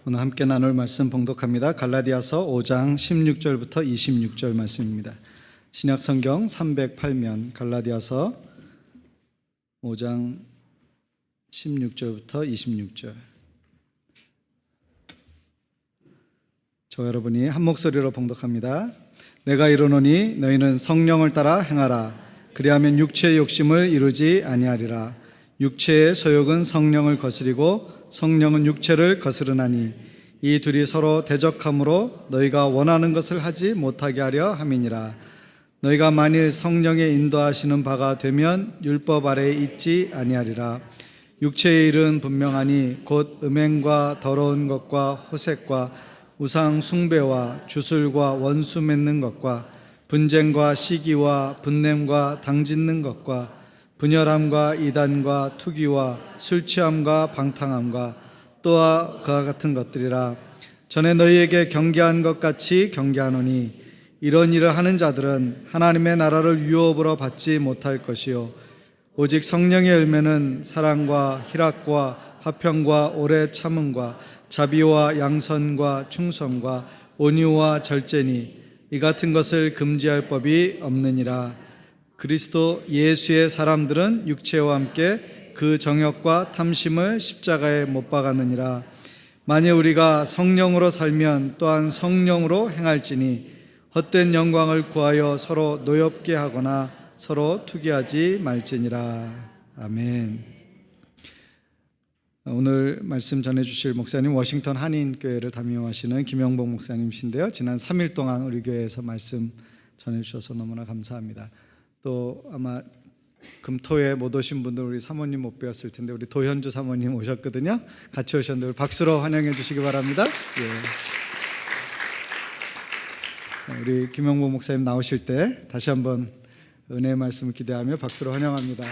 오늘 함께 나눌 말씀 봉독합니다. 갈라디아서 5장 16절부터 26절 말씀입니다. 신약 성경 308면 갈라디아서 5장 16절부터 26절. 저와 여러분이 한 목소리로 봉독합니다. 내가 이르노니 너희는 성령을 따라 행하라. 그리하면 육체의 욕심을 이루지 아니하리라. 육체의 소욕은 성령을 거스리고 성령은 육체를 거스르나니 이 둘이 서로 대적함으로 너희가 원하는 것을 하지 못하게 하려 함이니라. 너희가 만일 성령의 인도하시는 바가 되면 율법 아래에 있지 아니하리라. 육체의 일은 분명하니 곧 음행과 더러운 것과 호색과 우상 숭배와 주술과 원수 맺는 것과 분쟁과 시기와 분냄과 당짓는 것과 분열함과 이단과 투기와 술취함과 방탕함과 또한 그와 같은 것들이라. 전에 너희에게 경계한 것 같이 경계하노니 이런 일을 하는 자들은 하나님의 나라를 유업으로 받지 못할 것이요 오직 성령의 열매는 사랑과 희락과 화평과 오래 참음과 자비와 양선과 충성과 온유와 절제니 이 같은 것을 금지할 법이 없느니라. 그리스도 예수의 사람들은 육체와 함께 그 정욕과 탐심을 십자가에 못 박았느니라. 만일 우리가 성령으로 살면 또한 성령으로 행할지니 헛된 영광을 구하여 서로 노엽게 하거나 서로 투기하지 말지니라. 아멘. 오늘 말씀 전해주실 목사님 워싱턴 한인교회를 담임하시는 김영복 목사님이신데요, 지난 3일 동안 우리 교회에서 말씀 전해주셔서 너무나 감사합니다. 또 아마 금토에 못 오신 분들 우리 사모님 못 뵈었을 텐데 우리 도현주 사모님 오셨거든요. 같이 오셨는데 박수로 환영해 주시기 바랍니다. 예. 우리 김영복 목사님 나오실 때 다시 한번 은혜의 말씀을 기대하며 박수로 환영합니다.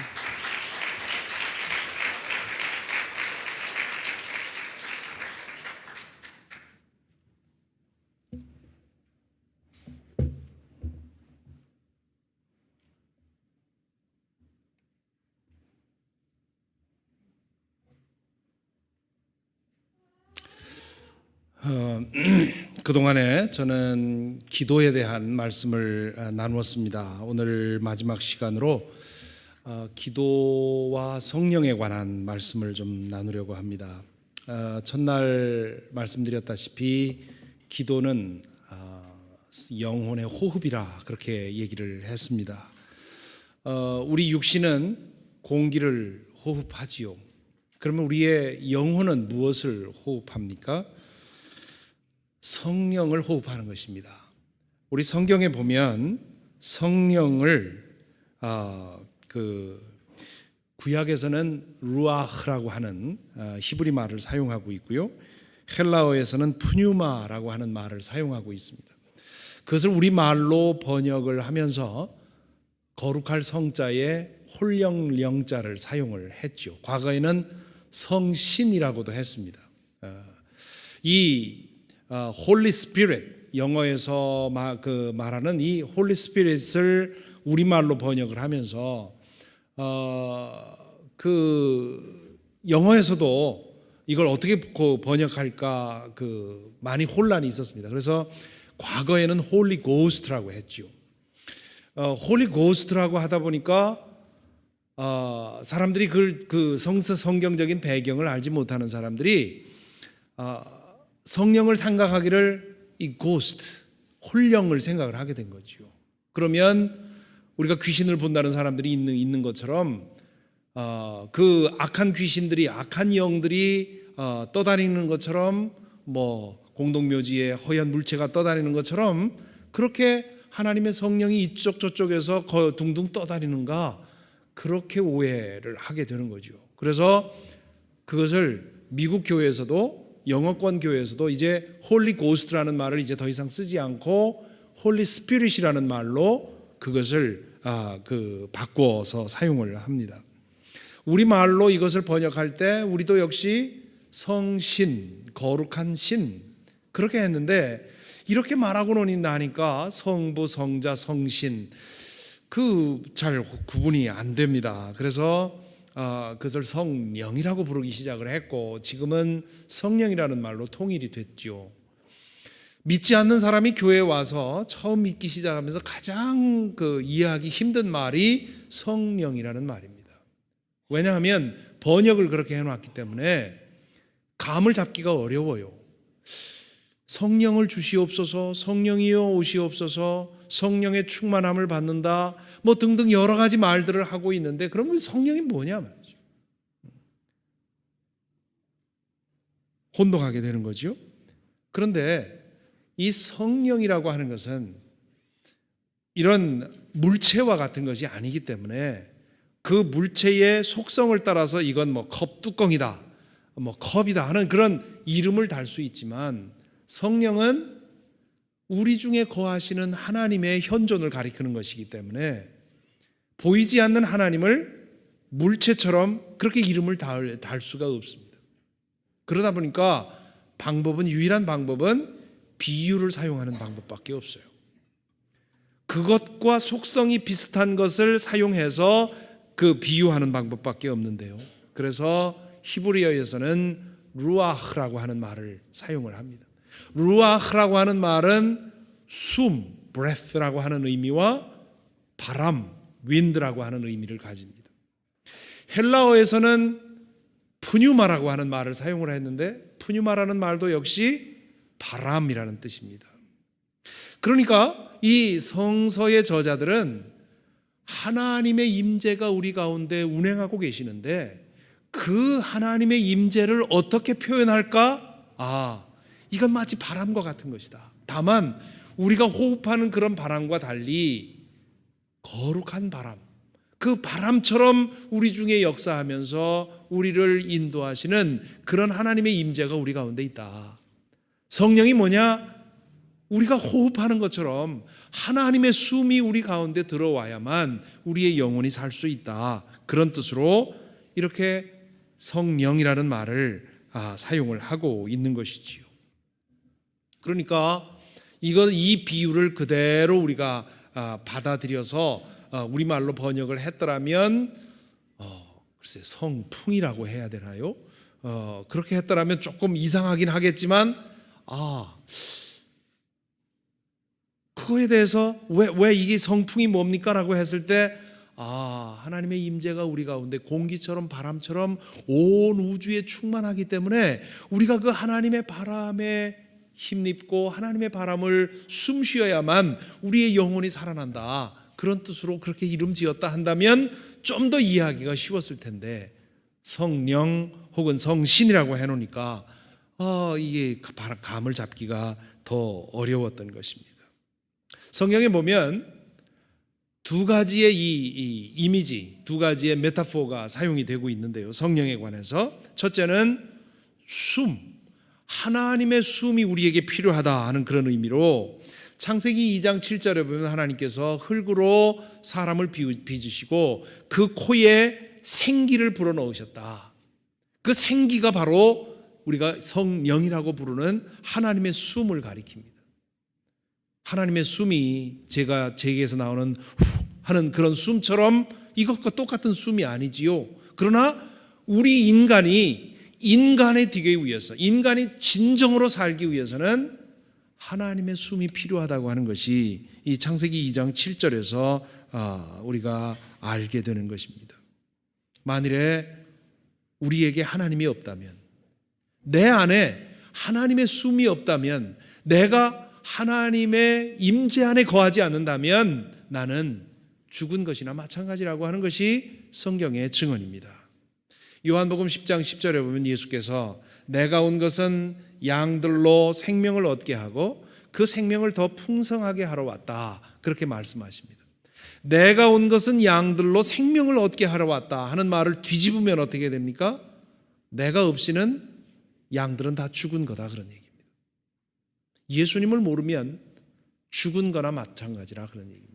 그동안에 저는 기도에 대한 말씀을 나누었습니다. 오늘 마지막 시간으로 기도와 성령에 관한 말씀을 좀 나누려고 합니다. 첫날 말씀드렸다시피 기도는 영혼의 호흡이라 그렇게 얘기를 했습니다. 우리 육신은 공기를 호흡하지요. 그러면 우리의 영혼은 무엇을 호흡합니까? 성령을 호흡하는 것입니다. 우리 성경에 보면 성령을 구약에서는 루아흐라고 하는 히브리 말을 사용하고 있고요, 헬라어에서는 푸뉴마라고 하는 말을 사용하고 있습니다. 그것을 우리 말로 번역을 하면서 거룩할 성자에 홀령령자를 사용을 했죠. 과거에는 성신이라고도 했습니다. 이 Holy Spirit, 영어에서 말하는 이 Holy Spirit을 우리말로 번역을 하면서 영어에서도 이걸 어떻게 번역할까 많이 혼란이 있었습니다. 그래서 과거에는 Holy Ghost라고 했죠. Holy Ghost라고 하다 보니까 사람들이 성경적인 배경을 알지 못하는 사람들이 성령을 생각하기를 이 ghost, 홀령을 생각을 하게 된 거죠. 그러면 우리가 귀신을 본다는 사람들이 있는 것처럼 그 악한 귀신들이, 악한 영들이 떠다니는 것처럼, 공동묘지에 허연 물체가 떠다니는 것처럼 그렇게 하나님의 성령이 이쪽 저쪽에서 둥둥 떠다니는가, 그렇게 오해를 하게 되는 거죠. 그래서 그것을 미국 교회에서도, 영어권 교회에서도 이제 홀리 고스트라는 말을 이제 더 이상 쓰지 않고 홀리 스피릿이라는 말로 그것을 바꿔서 사용을 합니다. 우리말로 이것을 번역할 때 우리도 역시 성신, 거룩한 신 그렇게 했는데, 이렇게 말하고 나니까 성부, 성자, 성신 잘 구분이 안 됩니다. 그래서 그것을 성령이라고 부르기 시작을 했고 지금은 성령이라는 말로 통일이 됐죠. 믿지 않는 사람이 교회에 와서 처음 믿기 시작하면서 가장 이해하기 힘든 말이 성령이라는 말입니다. 왜냐하면 번역을 그렇게 해놨기 때문에 감을 잡기가 어려워요. 성령을 주시옵소서, 성령이여 오시옵소서, 성령의 충만함을 받는다, 뭐 등등 여러 가지 말들을 하고 있는데 그러면 성령이 뭐냐 말이죠. 혼동하게 되는 거죠. 그런데 이 성령이라고 하는 것은 이런 물체와 같은 것이 아니기 때문에 그 물체의 속성을 따라서 이건 뭐 컵 뚜껑이다, 뭐 컵이다 하는 그런 이름을 달 수 있지만 성령은 우리 중에 거하시는 하나님의 현존을 가리키는 것이기 때문에 보이지 않는 하나님을 물체처럼 그렇게 이름을 달 수가 없습니다. 그러다 보니까 유일한 방법은 비유를 사용하는 방법밖에 없어요. 그것과 속성이 비슷한 것을 사용해서 그 비유하는 방법밖에 없는데요. 그래서 히브리어에서는 루아흐라고 하는 말을 사용을 합니다. 루아흐라고 하는 말은 숨, breath라고 하는 의미와 바람, wind라고 하는 의미를 가집니다. 헬라어에서는 푸뉴마라고 하는 말을 사용을 했는데 푸뉴마라는 말도 역시 바람이라는 뜻입니다. 그러니까 이 성서의 저자들은 하나님의 임재가 우리 가운데 운행하고 계시는데 그 하나님의 임재를 어떻게 표현할까? 이건 마치 바람과 같은 것이다. 다만 우리가 호흡하는 그런 바람과 달리 거룩한 바람, 그 바람처럼 우리 중에 역사하면서 우리를 인도하시는 그런 하나님의 임재가 우리 가운데 있다. 성령이 뭐냐? 우리가 호흡하는 것처럼 하나님의 숨이 우리 가운데 들어와야만 우리의 영혼이 살 수 있다. 그런 뜻으로 이렇게 성령이라는 말을 사용을 하고 있는 것이지요. 그러니까 이 비유를 그대로 우리가 받아들여서 우리말로 번역을 했더라면 글쎄 성풍이라고 해야 되나요? 그렇게 했더라면 조금 이상하긴 하겠지만 그거에 대해서 왜 이게 성풍이 뭡니까? 라고 했을 때 하나님의 임재가 우리 가운데 공기처럼 바람처럼 온 우주에 충만하기 때문에 우리가 그 하나님의 바람에 힘입고 하나님의 바람을 숨쉬어야만 우리의 영혼이 살아난다. 그런 뜻으로 그렇게 이름 지었다 한다면 좀 더 이해하기가 쉬웠을 텐데 성령 혹은 성신이라고 해놓으니까 이게 감을 잡기가 더 어려웠던 것입니다. 성경에 보면 두 가지의 이 이미지, 두 가지의 메타포가 사용이 되고 있는데요. 성령에 관해서 첫째는 숨, 하나님의 숨이 우리에게 필요하다 하는 그런 의미로 창세기 2장 7절에 보면 하나님께서 흙으로 사람을 빚으시고 그 코에 생기를 불어넣으셨다. 그 생기가 바로 우리가 성령이라고 부르는 하나님의 숨을 가리킵니다. 하나님의 숨이 제게에서 나오는 후 하는 그런 숨처럼 이것과 똑같은 숨이 아니지요. 그러나 우리 인간이 되기 위해서, 인간이 진정으로 살기 위해서는 하나님의 숨이 필요하다고 하는 것이 이 창세기 2장 7절에서 우리가 알게 되는 것입니다. 만일에 우리에게 하나님이 없다면, 내 안에 하나님의 숨이 없다면, 내가 하나님의 임재 안에 거하지 않는다면 나는 죽은 것이나 마찬가지라고 하는 것이 성경의 증언입니다. 요한복음 10장 10절에 보면 예수께서 내가 온 것은 양들로 생명을 얻게 하고 그 생명을 더 풍성하게 하러 왔다. 그렇게 말씀하십니다. 내가 온 것은 양들로 생명을 얻게 하러 왔다 하는 말을 뒤집으면 어떻게 됩니까? 내가 없이는 양들은 다 죽은 거다 그런 얘기입니다. 예수님을 모르면 죽은 거나 마찬가지라 그런 얘기입니다.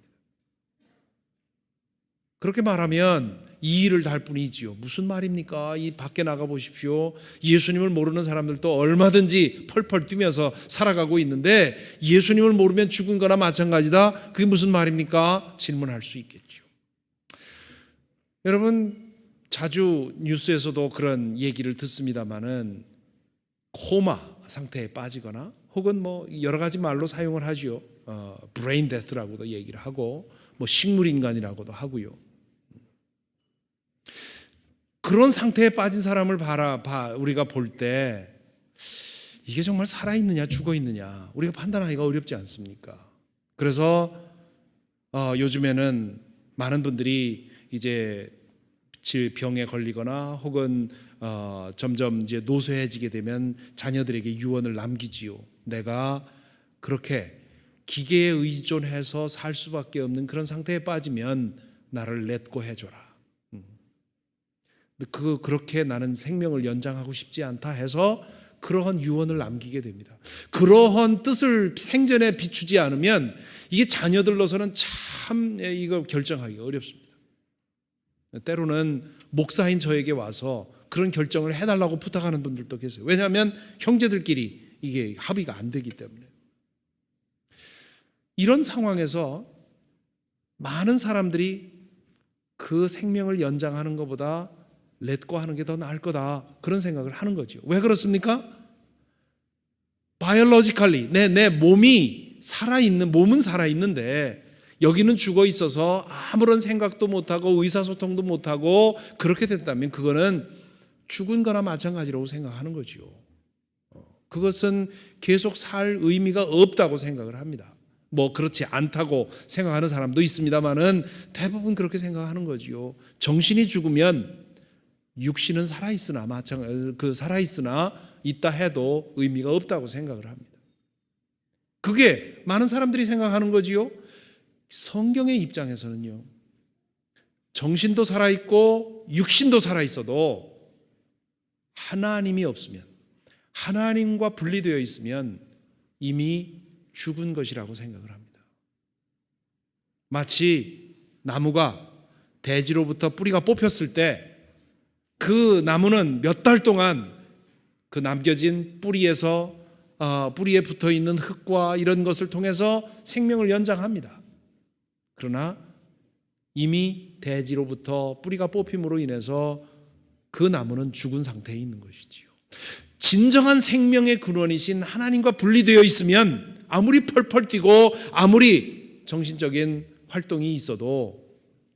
그렇게 말하면 이의를 달 뿐이지요. 무슨 말입니까? 이 밖에 나가 보십시오. 예수님을 모르는 사람들도 얼마든지 펄펄 뛰면서 살아가고 있는데 예수님을 모르면 죽은 거나 마찬가지다. 그게 무슨 말입니까? 질문할 수 있겠죠. 여러분, 자주 뉴스에서도 그런 얘기를 듣습니다마는 코마 상태에 빠지거나 혹은 뭐 여러 가지 말로 사용을 하죠. 브레인 데스라고도 얘기를 하고 뭐 식물 인간이라고도 하고요. 그런 상태에 빠진 사람을 우리가 볼 때 이게 정말 살아있느냐 죽어있느냐 우리가 판단하기가 어렵지 않습니까? 그래서 요즘에는 많은 분들이 이제 병에 걸리거나 혹은 점점 이제 노쇠해지게 되면 자녀들에게 유언을 남기지요. 내가 그렇게 기계에 의존해서 살 수밖에 없는 그런 상태에 빠지면 나를 렛고 해줘라. 그렇게 나는 생명을 연장하고 싶지 않다 해서 그러한 유언을 남기게 됩니다. 그러한 뜻을 생전에 비추지 않으면 이게 자녀들로서는 참 이거 결정하기가 어렵습니다. 때로는 목사인 저에게 와서 그런 결정을 해달라고 부탁하는 분들도 계세요. 왜냐하면 형제들끼리 이게 합의가 안 되기 때문에. 이런 상황에서 많은 사람들이 그 생명을 연장하는 것보다 렛고 하는 게 더 나을 거다 그런 생각을 하는 거죠. 왜 그렇습니까? 바이올로지컬리 내 몸이 살아있는 몸은 살아있는데 여기는 죽어 있어서 아무런 생각도 못하고 의사소통도 못하고 그렇게 됐다면 그거는 죽은 거나 마찬가지라고 생각하는 거죠. 그것은 계속 살 의미가 없다고 생각을 합니다. 뭐 그렇지 않다고 생각하는 사람도 있습니다만은 대부분 그렇게 생각하는 거지요. 정신이 죽으면 육신은 살아있으나 살아있으나 있다 해도 의미가 없다고 생각을 합니다. 그게 많은 사람들이 생각하는 거지요. 성경의 입장에서는요, 정신도 살아있고 육신도 살아있어도 하나님이 없으면, 하나님과 분리되어 있으면 이미 죽은 것이라고 생각을 합니다. 마치 나무가 대지로부터 뿌리가 뽑혔을 때 그 나무는 몇 달 동안 그 남겨진 뿌리에 붙어 있는 흙과 이런 것을 통해서 생명을 연장합니다. 그러나 이미 대지로부터 뿌리가 뽑힘으로 인해서 그 나무는 죽은 상태에 있는 것이지요. 진정한 생명의 근원이신 하나님과 분리되어 있으면 아무리 펄펄 뛰고 아무리 정신적인 활동이 있어도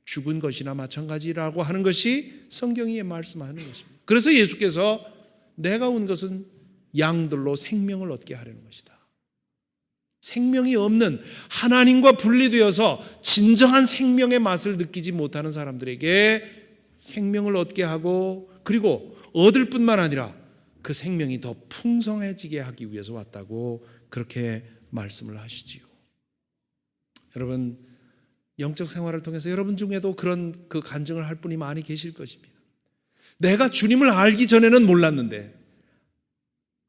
죽은 것이나 마찬가지라고 하는 것이 성경이 말씀하는 것입니다. 그래서 예수께서 내가 온 것은 양들로 생명을 얻게 하려는 것이다. 생명이 없는 하나님과 분리되어서 진정한 생명의 맛을 느끼지 못하는 사람들에게 생명을 얻게 하고 그리고 얻을 뿐만 아니라 그 생명이 더 풍성해지게 하기 위해서 왔다고 그렇게 말씀을 하시지요. 여러분, 영적 생활을 통해서 여러분 중에도 그런 그 간증을 할 분이 많이 계실 것입니다. 내가 주님을 알기 전에는 몰랐는데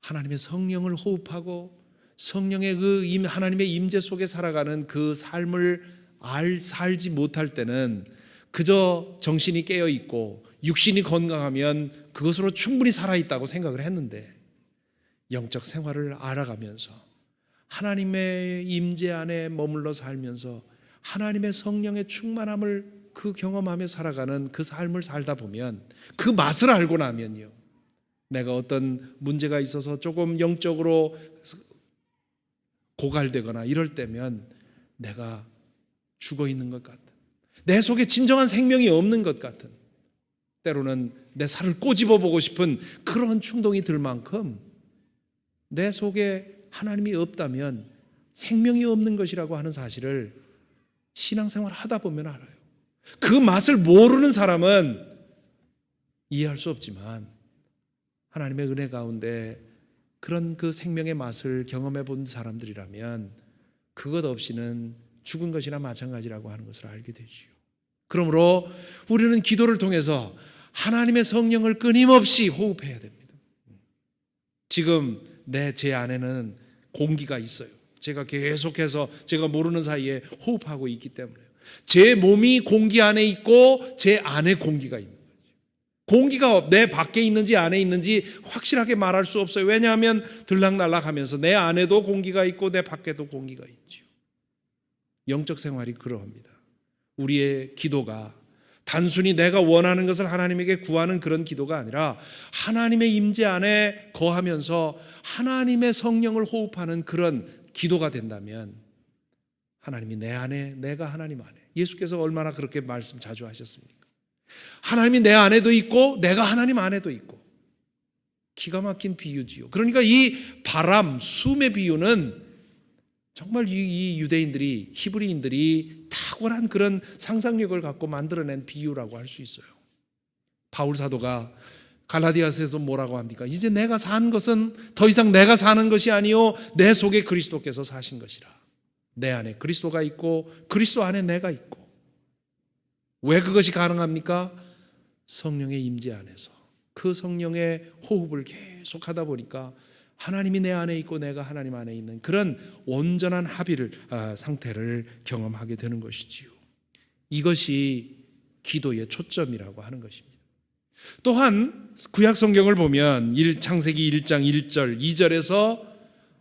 하나님의 성령을 호흡하고 성령의 하나님의 임재 속에 살아가는 그 삶을 살지 못할 때는 그저 정신이 깨어 있고 육신이 건강하면 그것으로 충분히 살아있다고 생각을 했는데 영적 생활을 알아가면서 하나님의 임재 안에 머물러 살면서 하나님의 성령의 충만함을 그 경험하며 살아가는 그 삶을 살다 보면 그 맛을 알고 나면요, 내가 어떤 문제가 있어서 조금 영적으로 고갈되거나 이럴 때면 내가 죽어 있는 것 같은, 내 속에 진정한 생명이 없는 것 같은, 때로는 내 살을 꼬집어 보고 싶은 그런 충동이 들 만큼 내 속에 하나님이 없다면 생명이 없는 것이라고 하는 사실을 신앙생활 하다 보면 알아요. 그 맛을 모르는 사람은 이해할 수 없지만 하나님의 은혜 가운데 그런 그 생명의 맛을 경험해 본 사람들이라면 그것 없이는 죽은 것이나 마찬가지라고 하는 것을 알게 되지요. 그러므로 우리는 기도를 통해서 하나님의 성령을 끊임없이 호흡해야 됩니다. 지금 제 안에는 공기가 있어요. 제가 계속해서 제가 모르는 사이에 호흡하고 있기 때문에 제 몸이 공기 안에 있고 제 안에 공기가 있는 거죠. 공기가 내 밖에 있는지 안에 있는지 확실하게 말할 수 없어요. 왜냐하면 들락날락하면서 내 안에도 공기가 있고 내 밖에도 공기가 있죠. 영적 생활이 그러합니다. 우리의 기도가 단순히 내가 원하는 것을 하나님에게 구하는 그런 기도가 아니라 하나님의 임재 안에 거하면서 하나님의 성령을 호흡하는 그런 기도가 된다면 하나님이 내 안에, 내가 하나님 안에. 예수께서 얼마나 그렇게 말씀 자주 하셨습니까? 하나님이 내 안에도 있고 내가 하나님 안에도 있고. 기가 막힌 비유지요. 그러니까 이 바람, 숨의 비유는 정말 이 유대인들이, 히브리인들이 탁월한 그런 상상력을 갖고 만들어낸 비유라고 할 수 있어요. 바울 사도가 갈라디아서에서 뭐라고 합니까? 이제 내가 산 것은 더 이상 내가 사는 것이 아니요 내 속에 그리스도께서 사신 것이라. 내 안에 그리스도가 있고 그리스도 안에 내가 있고. 왜 그것이 가능합니까? 성령의 임재 안에서 그 성령의 호흡을 계속 하다 보니까 하나님이 내 안에 있고 내가 하나님 안에 있는 그런 온전한 합의를 상태를 경험하게 되는 것이지요. 이것이 기도의 초점이라고 하는 것입니다. 또한 구약 성경을 보면 창세기 1장 1절 2절에서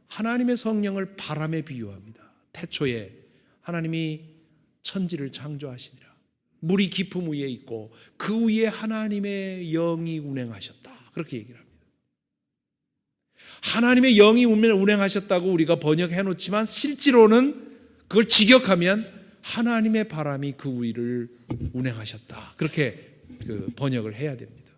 하나님의 성령을 바람에 비유합니다. 태초에 하나님이 천지를 창조하시니라. 물이 깊음 위에 있고 그 위에 하나님의 영이 운행하셨다. 그렇게 얘기를 합니다. 하나님의 영이 운행하셨다고 우리가 번역해 놓지만 실제로는 그걸 직역하면 하나님의 바람이 그 위를 운행하셨다. 그렇게 번역을 해야 됩니다.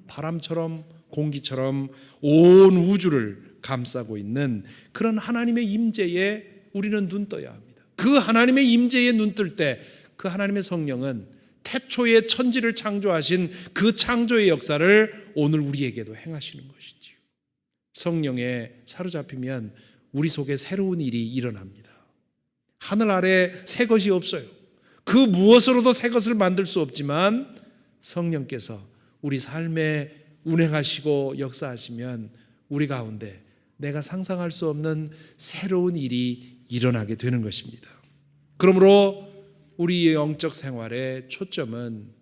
바람처럼 공기처럼 온 우주를 감싸고 있는 그런 하나님의 임재에 우리는 눈 떠야 합니다. 그 하나님의 임재에 눈 뜰 때 그 하나님의 성령은 태초에 천지를 창조하신 그 창조의 역사를 오늘 우리에게도 행하시는 것이지요. 성령에 사로잡히면 우리 속에 새로운 일이 일어납니다. 하늘 아래 새 것이 없어요. 그 무엇으로도 새 것을 만들 수 없지만 성령께서 우리 삶에 운행하시고 역사하시면 우리 가운데 내가 상상할 수 없는 새로운 일이 일어나게 되는 것입니다. 그러므로 우리의 영적 생활의 초점은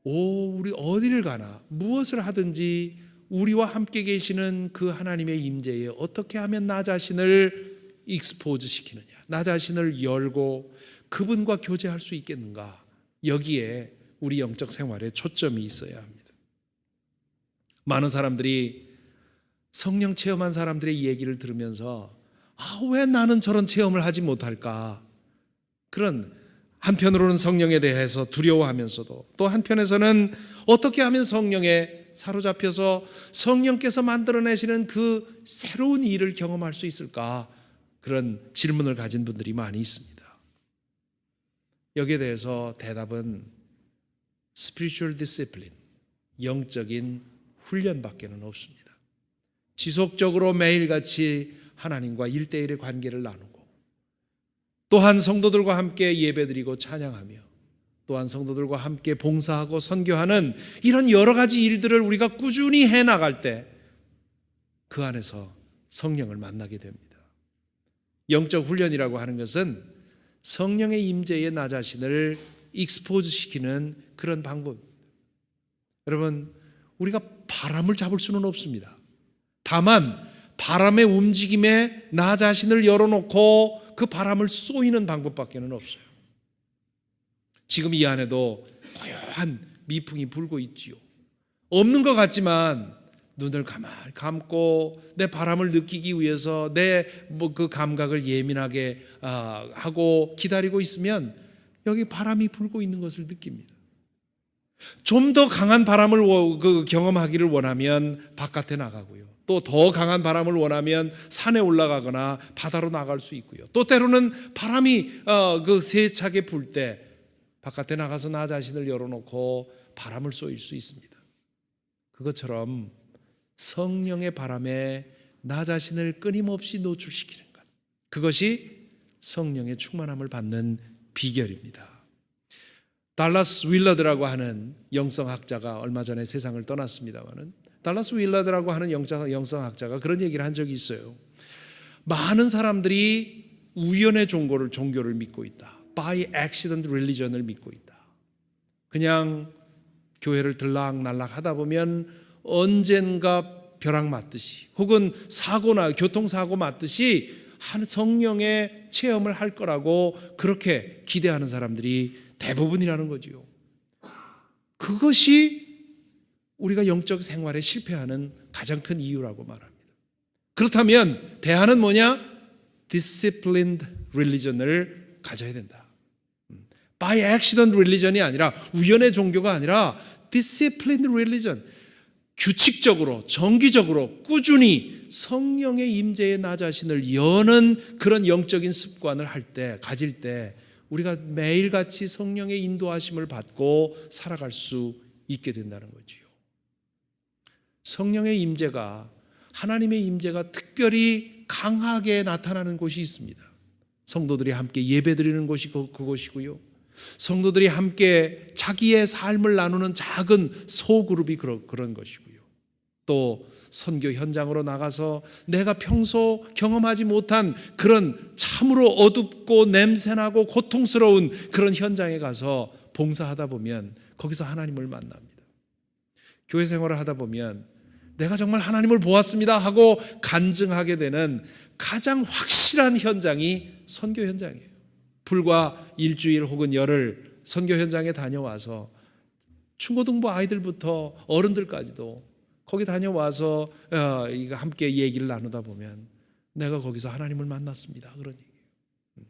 우리 어디를 가나 무엇을 하든지 우리와 함께 계시는 그 하나님의 임재에 어떻게 하면 나 자신을 익스포즈 시키느냐, 나 자신을 열고 그분과 교제할 수 있겠는가, 여기에 우리 영적 생활에 초점이 있어야 합니다. 많은 사람들이 성령 체험한 사람들의 얘기를 들으면서 왜 나는 저런 체험을 하지 못할까, 그런 한편으로는 성령에 대해서 두려워하면서도 또 한편에서는 어떻게 하면 성령에 사로잡혀서 성령께서 만들어내시는 그 새로운 일을 경험할 수 있을까, 그런 질문을 가진 분들이 많이 있습니다. 여기에 대해서 대답은 spiritual discipline, 영적인 훈련밖에는 없습니다. 지속적으로 매일같이 하나님과 1대1의 관계를 나누고 또한 성도들과 함께 예배드리고 찬양하며 또한 성도들과 함께 봉사하고 선교하는 이런 여러 가지 일들을 우리가 꾸준히 해나갈 때 그 안에서 성령을 만나게 됩니다. 영적 훈련이라고 하는 것은 성령의 임재에 나 자신을 익스포즈 시키는 그런 방법입니다. 여러분, 우리가 바람을 잡을 수는 없습니다. 다만 바람의 움직임에 나 자신을 열어놓고 그 바람을 쏘이는 방법밖에는 없어요. 지금 이 안에도 고요한 미풍이 불고 있지요. 없는 것 같지만 눈을 가만히 감고 내 바람을 느끼기 위해서 내 그 감각을 예민하게 하고 기다리고 있으면 여기 바람이 불고 있는 것을 느낍니다. 좀 더 강한 바람을 경험하기를 원하면 바깥에 나가고요. 또 더 강한 바람을 원하면 산에 올라가거나 바다로 나갈 수 있고요. 또 때로는 바람이 세차게 불 때 바깥에 나가서 나 자신을 열어놓고 바람을 쏘일 수 있습니다. 그것처럼 성령의 바람에 나 자신을 끊임없이 노출시키는 것, 그것이 성령의 충만함을 받는 비결입니다. 달라스 윌러드라고 하는 영성학자가 얼마 전에 세상을 떠났습니다마는, 달라스 윌러드라고 하는 영성학자가 그런 얘기를 한 적이 있어요. 많은 사람들이 우연의 종교를 믿고 있다. By accident religion을 믿고 있다. 그냥 교회를 들락날락 하다 보면 언젠가 벼락 맞듯이 혹은 교통사고 맞듯이 성령의 체험을 할 거라고 그렇게 기대하는 사람들이 대부분이라는 거지요. 그것이 우리가 영적 생활에 실패하는 가장 큰 이유라고 말합니다. 그렇다면 대안은 뭐냐? Disciplined religion을 가져야 된다. By accident religion이 아니라, 우연의 종교가 아니라 Disciplined religion, 규칙적으로 정기적으로 꾸준히 성령의 임재에 나 자신을 여는 그런 영적인 습관을 가질 때 우리가 매일같이 성령의 인도하심을 받고 살아갈 수 있게 된다는 거지요. 성령의 임재가, 하나님의 임재가 특별히 강하게 나타나는 곳이 있습니다. 성도들이 함께 예배드리는 곳이 그곳이고요. 성도들이 함께 자기의 삶을 나누는 작은 소그룹이 그런 것이고요. 또 선교 현장으로 나가서 내가 평소 경험하지 못한 그런 참으로 어둡고 냄새나고 고통스러운 그런 현장에 가서 봉사하다 보면 거기서 하나님을 만납니다. 교회 생활을 하다 보면 내가 정말 하나님을 보았습니다 하고 간증하게 되는 가장 확실한 현장이 선교 현장이에요. 불과 일주일 혹은 열흘 선교 현장에 다녀와서 중고등부 아이들부터 어른들까지도 거기 다녀와서 함께 얘기를 나누다 보면 내가 거기서 하나님을 만났습니다, 그런 얘기예요.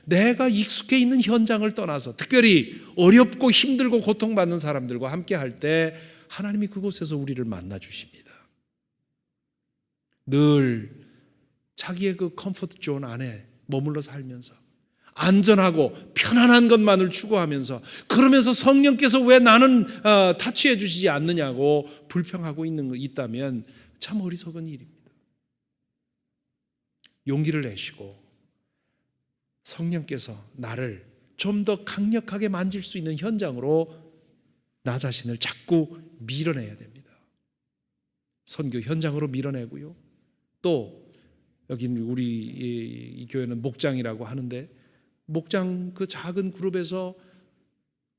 내가 익숙해 있는 현장을 떠나서 특별히 어렵고 힘들고 고통받는 사람들과 함께 할 때 하나님이 그곳에서 우리를 만나 주십니다. 늘 자기의 그 컴포트 존 안에 머물러 살면서 안전하고 편안한 것만을 추구하면서, 그러면서 성령께서 왜 나는 타치해 주시지 않느냐고 불평하고 있다면 참 어리석은 일입니다. 용기를 내시고 성령께서 나를 좀 더 강력하게 만질 수 있는 현장으로 나 자신을 자꾸 밀어내야 됩니다. 선교 현장으로 밀어내고요. 또 여기 우리 이 교회는 목장이라고 하는데, 목장 그 작은 그룹에서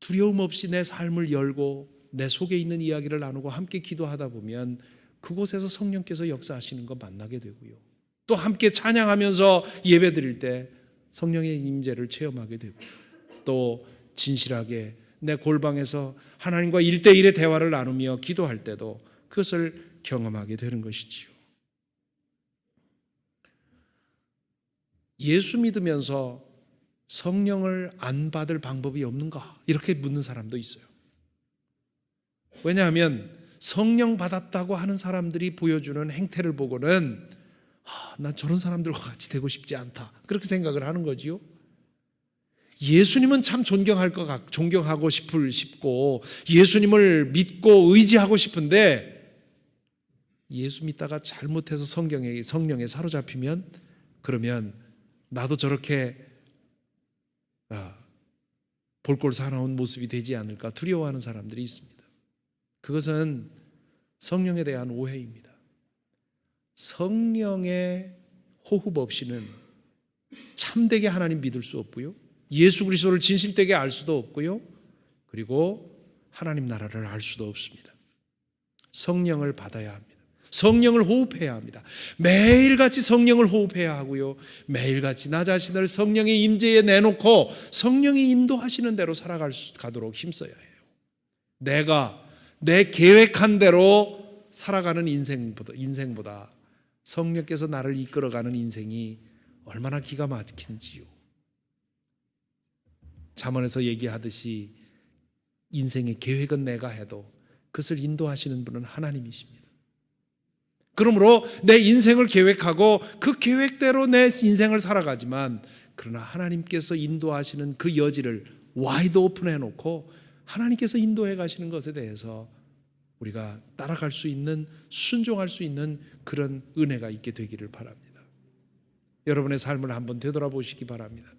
두려움 없이 내 삶을 열고 내 속에 있는 이야기를 나누고 함께 기도하다 보면 그곳에서 성령께서 역사하시는 거 만나게 되고요. 또 함께 찬양하면서 예배드릴 때 성령의 임재를 체험하게 되고, 또 진실하게 내 골방에서 하나님과 1대1의 대화를 나누며 기도할 때도 그것을 경험하게 되는 것이지요. 예수 믿으면서 성령을 안 받을 방법이 없는가? 이렇게 묻는 사람도 있어요. 왜냐하면 성령 받았다고 하는 사람들이 보여주는 행태를 보고는 난 저런 사람들과 같이 되고 싶지 않다, 그렇게 생각을 하는 거지요. 예수님은 참 존경하고 싶고 예수님을 믿고 의지하고 싶은데, 예수 믿다가 잘못해서 성령에 사로잡히면 그러면 나도 저렇게 볼꼴 사나운 모습이 되지 않을까 두려워하는 사람들이 있습니다. 그것은 성령에 대한 오해입니다. 성령의 호흡 없이는 참되게 하나님 믿을 수 없고요, 예수 그리스도를 진실되게 알 수도 없고요, 그리고 하나님 나라를 알 수도 없습니다. 성령을 받아야 합니다. 성령을 호흡해야 합니다. 매일같이 성령을 호흡해야 하고요, 매일같이 나 자신을 성령의 임재에 내놓고 성령이 인도하시는 대로 살아가도록 힘써야 해요. 내가 내 계획한 대로 살아가는 인생보다 성령께서 나를 이끌어가는 인생이 얼마나 기가 막힌지요. 잠언에서 얘기하듯이 인생의 계획은 내가 해도 그것을 인도하시는 분은 하나님이십니다. 그러므로 내 인생을 계획하고 그 계획대로 내 인생을 살아가지만, 그러나 하나님께서 인도하시는 그 여지를 와이드 오픈해 놓고 하나님께서 인도해 가시는 것에 대해서 우리가 따라갈 수 있는, 순종할 수 있는 그런 은혜가 있게 되기를 바랍니다. 여러분의 삶을 한번 되돌아보시기 바랍니다.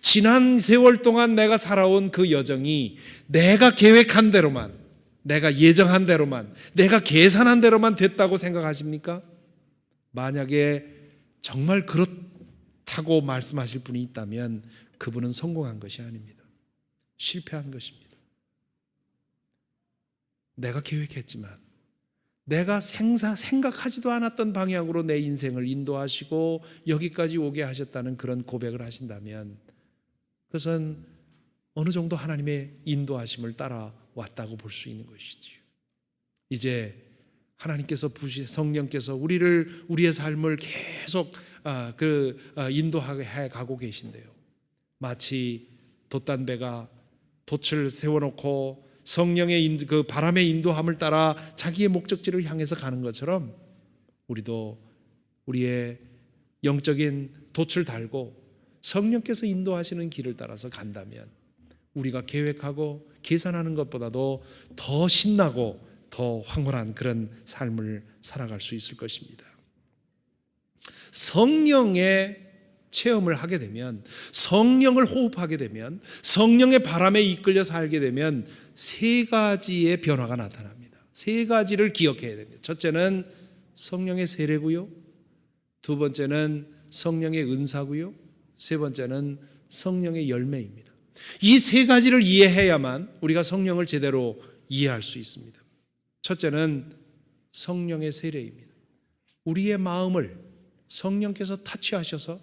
지난 세월 동안 내가 살아온 그 여정이 내가 계획한 대로만, 내가 예정한 대로만, 내가 계산한 대로만 됐다고 생각하십니까? 만약에 정말 그렇다고 말씀하실 분이 있다면 그분은 성공한 것이 아닙니다. 실패한 것입니다. 내가 계획했지만 내가 생각하지도 않았던 방향으로 내 인생을 인도하시고 여기까지 오게 하셨다는 그런 고백을 하신다면 그것은 어느 정도 하나님의 인도하심을 따라왔다고 볼 수 있는 것이지요. 이제 하나님께서 성령께서 우리의 삶을 계속 인도해 가고 계신데요. 마치 돛단배가 돛을 세워놓고 성령의 그 바람의 인도함을 따라 자기의 목적지를 향해서 가는 것처럼 우리도 우리의 영적인 돛을 달고 성령께서 인도하시는 길을 따라서 간다면 우리가 계획하고 계산하는 것보다도 더 신나고 더 황홀한 그런 삶을 살아갈 수 있을 것입니다. 성령의 체험을 하게 되면, 성령을 호흡하게 되면, 성령의 바람에 이끌려 살게 되면 세 가지의 변화가 나타납니다. 세 가지를 기억해야 됩니다. 첫째는 성령의 세례고요, 두 번째는 성령의 은사고요, 세 번째는 성령의 열매입니다. 이 세 가지를 이해해야만 우리가 성령을 제대로 이해할 수 있습니다. 첫째는 성령의 세례입니다. 우리의 마음을 성령께서 타치하셔서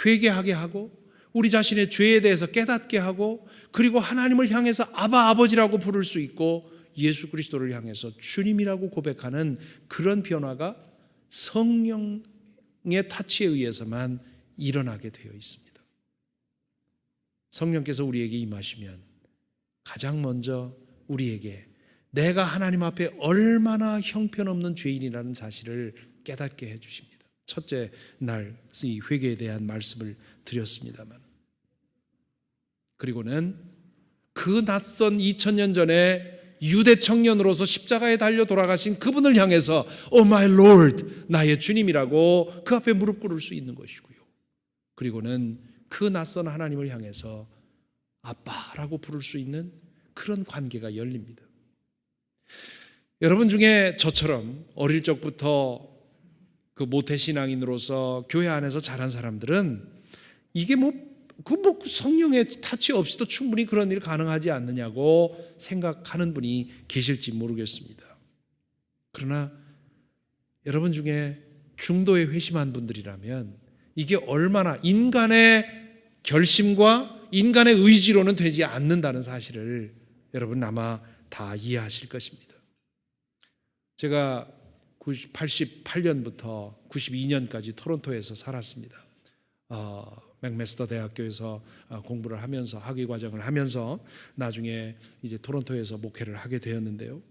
회개하게 하고 우리 자신의 죄에 대해서 깨닫게 하고 그리고 하나님을 향해서 아바 아버지라고 부를 수 있고 예수 그리스도를 향해서 주님이라고 고백하는 그런 변화가 성령의 타치에 의해서만 일어나게 되어 있습니다. 성령께서 우리에게 임하시면 가장 먼저 우리에게 내가 하나님 앞에 얼마나 형편없는 죄인이라는 사실을 깨닫게 해주십니다. 첫째 날 이 회개에 대한 말씀을 드렸습니다만, 그리고는 그 낯선 2000년 전에 유대 청년으로서 십자가에 달려 돌아가신 그분을 향해서 Oh my Lord, 나의 주님이라고 그 앞에 무릎 꿇을 수 있는 것이고요. 그리고는 그 낯선 하나님을 향해서 아빠라고 부를 수 있는 그런 관계가 열립니다. 여러분 중에 저처럼 어릴 적부터 그 모태신앙인으로서 교회 안에서 자란 사람들은 이게 성령의 타치 없이도 충분히 그런 일 가능하지 않느냐고 생각하는 분이 계실지 모르겠습니다. 그러나 여러분 중에 중도에 회심한 분들이라면 이게 얼마나 인간의 결심과 인간의 의지로는 되지 않는다는 사실을 여러분 아마 다 이해하실 것입니다. 제가 88년부터 92년까지 토론토에서 살았습니다. 맥메스터 대학교에서 공부를 하면서 학위 과정을 하면서 나중에 이제 토론토에서 목회를 하게 되었는데요.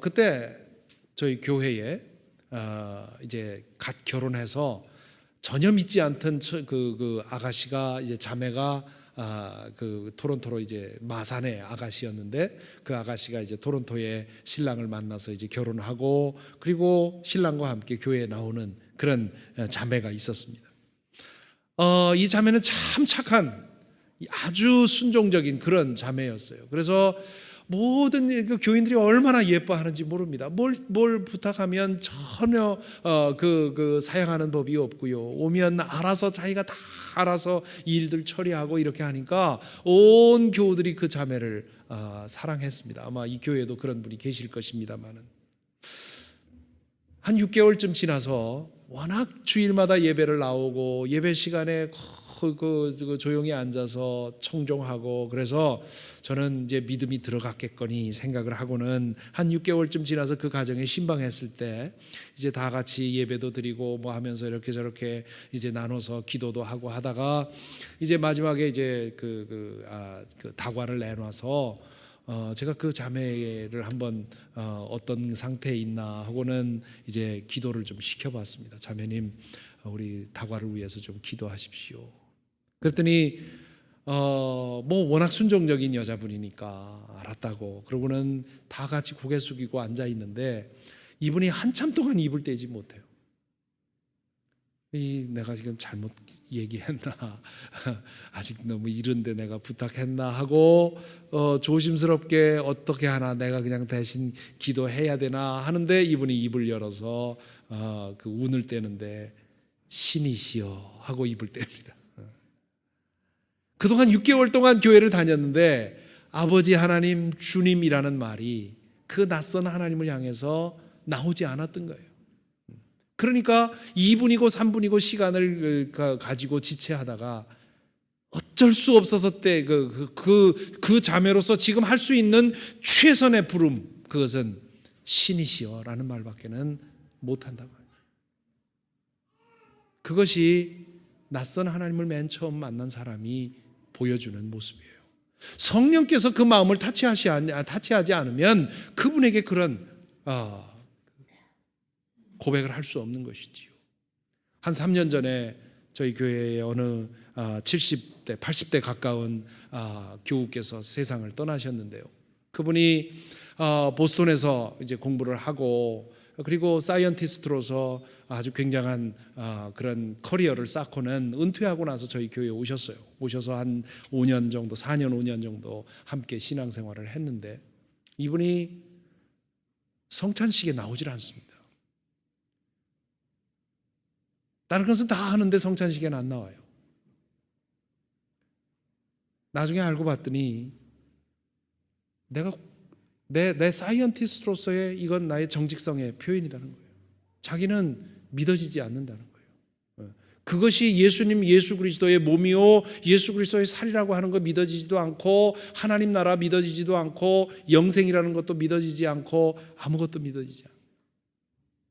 그때 저희 교회에 이제 갓 결혼해서 전혀 믿지 않던 그 아가씨가 이제 자매가 그 토론토로 이제 마산의 아가씨였는데 그 아가씨가 이제 토론토에 신랑을 만나서 이제 결혼하고 그리고 신랑과 함께 교회에 나오는 그런 자매가 있었습니다. 이 자매는 참 착한 아주 순종적인 그런 자매였어요. 그래서 모든 그 교인들이 얼마나 예뻐하는지 모릅니다. 뭘 부탁하면 전혀 사양하는 법이 없고요. 오면 알아서 자기가 다 알아서 일들 처리하고 이렇게 하니까 온 교우들이 그 자매를 사랑했습니다. 아마 이 교회에도 그런 분이 계실 것입니다만은 한 6개월쯤 지나서 워낙 주일마다 예배를 나오고 예배 시간에 조용히 앉아서 청종하고 그래서 저는 이제 믿음이 들어갔겠거니 생각을 하고는 한 6개월쯤 지나서 그 가정에 신방했을 때 이제 다 같이 예배도 드리고 뭐 하면서 이렇게 저렇게 이제 나눠서 기도도 하고 하다가 이제 마지막에 이제 그 다과를 내놔서 제가 그 자매를 한번 어떤 상태에 있나 하고는 이제 기도를 좀 시켜봤습니다. 자매님, 우리 다과를 위해서 좀 기도하십시오. 그랬더니 뭐 워낙 순종적인 여자분이니까 알았다고 그러고는 다 같이 고개 숙이고 앉아 있는데 이분이 한참 동안 입을 떼지 못해요. 내가 지금 잘못 얘기했나 아직 너무 이른데 내가 부탁했나 하고 조심스럽게 어떻게 하나 내가 그냥 대신 기도해야 되나 하는데 이분이 입을 열어서 그 운을 떼는데 신이시여 하고 입을 뗍니다. 그동안 6개월 동안 교회를 다녔는데 아버지 하나님 주님이라는 말이 그 낯선 하나님을 향해서 나오지 않았던 거예요. 그러니까 2분이고 3분이고 시간을 가지고 지체하다가 어쩔 수 없어서 그 자매로서 지금 할 수 있는 최선의 부름, 그것은 신이시여라는 말밖에는 못한다고 해요. 그것이 낯선 하나님을 맨 처음 만난 사람이 보여주는 모습이에요. 성령께서 그 마음을 타치하지 않으면 그분에게 그런 고백을 할 수 없는 것이지요. 한 3년 전에 저희 교회에 어느 70대, 80대 가까운 교우께서 세상을 떠나셨는데요. 그분이 보스턴에서 이제 공부를 하고 그리고 사이언티스트로서 아주 굉장한 그런 커리어를 쌓고는 은퇴하고 나서 저희 교회에 오셨어요. 오셔서 한 5년 정도, 4년, 5년 정도 함께 신앙생활을 했는데 이분이 성찬식에 나오질 않습니다. 다른 것은 다 하는데 성찬식에는 안 나와요. 나중에 알고 봤더니 내 사이언티스트로서의 이건 나의 정직성의 표현이라는 거예요. 자기는 믿어지지 않는다는 거예요. 그것이 예수 그리스도의 몸이요 예수 그리스도의 살이라고 하는 거 믿어지지도 않고 하나님 나라 믿어지지도 않고 영생이라는 것도 믿어지지 않고 아무것도 믿어지지 않아요.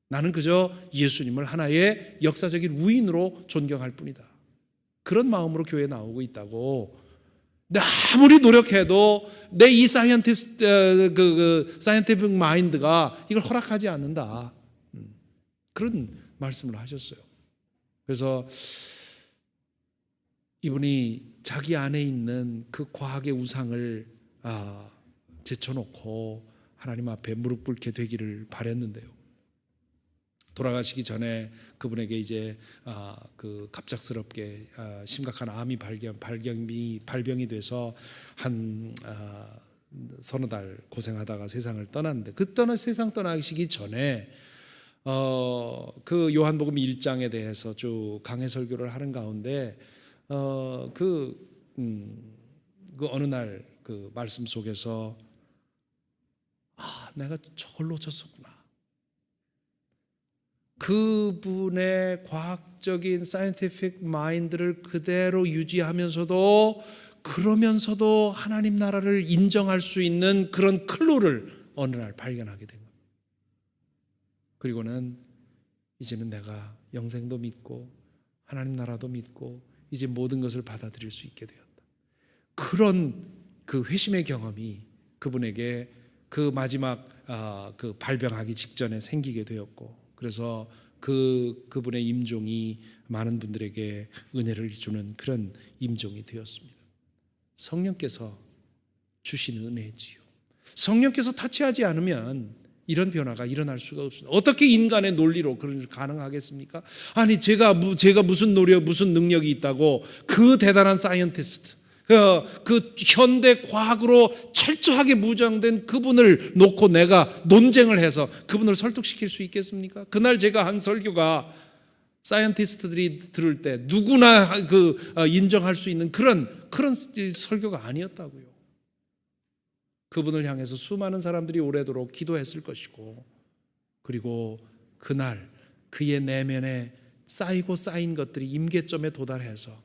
나는 그저 예수님을 하나의 역사적인 우인으로 존경할 뿐이다. 그런 마음으로 교회에 나오고 있다고. 아무리 노력해도 내 이 사이언티픽 마인드가 이걸 허락하지 않는다. 그런 말씀을 하셨어요. 그래서 이분이 자기 안에 있는 그 과학의 우상을 제쳐놓고 하나님 앞에 무릎 꿇게 되기를 바랬는데요. 돌아가시기 전에 그분에게 이제 그 갑작스럽게 심각한 암이 발병이 돼서 한 서너 달 고생하다가 세상을 떠났는데 세상 떠나시기 전에 그 요한복음 1장에 대해서 쭉 강해 설교를 하는 가운데 그 어느 날 그 말씀 속에서 내가 저걸 놓쳤었구나. 그분의 과학적인 사이언티픽 마인드를 그대로 유지하면서도 그러면서도 하나님 나라를 인정할 수 있는 그런 클로를 어느 날 발견하게 된 거예요. 그리고는 이제는 내가 영생도 믿고 하나님 나라도 믿고 이제 모든 것을 받아들일 수 있게 되었다. 그런 그 회심의 경험이 그분에게 그 마지막 그 발병하기 직전에 생기게 되었고, 그래서 그분의 임종이 많은 분들에게 은혜를 주는 그런 임종이 되었습니다. 성령께서 주시는 은혜지요. 성령께서 타치하지 않으면 이런 변화가 일어날 수가 없습니다. 어떻게 인간의 논리로 그런 게 가능하겠습니까? 아니 제가 무슨 노력, 무슨 능력이 있다고 그 대단한 사이언티스트, 그 현대 과학으로 철저하게 무장된 그분을 놓고 내가 논쟁을 해서 그분을 설득시킬 수 있겠습니까? 그날 제가 한 설교가 사이언티스트들이 들을 때 누구나 인정할 수 있는 그런 설교가 아니었다고요. 그분을 향해서 수많은 사람들이 오래도록 기도했을 것이고, 그리고 그날 그의 내면에 쌓인 것들이 임계점에 도달해서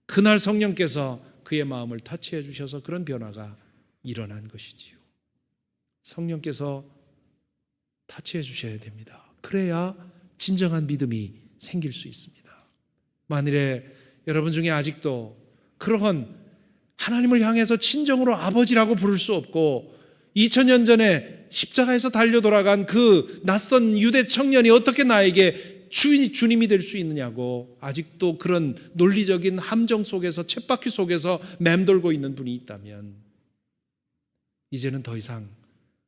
그날 성령께서 그의 마음을 터치해 주셔서 그런 변화가 일어난 것이지요. 성령께서 터치해 주셔야 됩니다. 그래야 진정한 믿음이 생길 수 있습니다. 만일에 여러분 중에 아직도 그러한 하나님을 향해서 친정으로 아버지라고 부를 수 없고 2000년 전에 십자가에서 달려 돌아간 그 낯선 유대 청년이 어떻게 나에게 주님이 될 수 있느냐고 아직도 그런 논리적인 함정 속에서 쳇바퀴 속에서 맴돌고 있는 분이 있다면 이제는 더 이상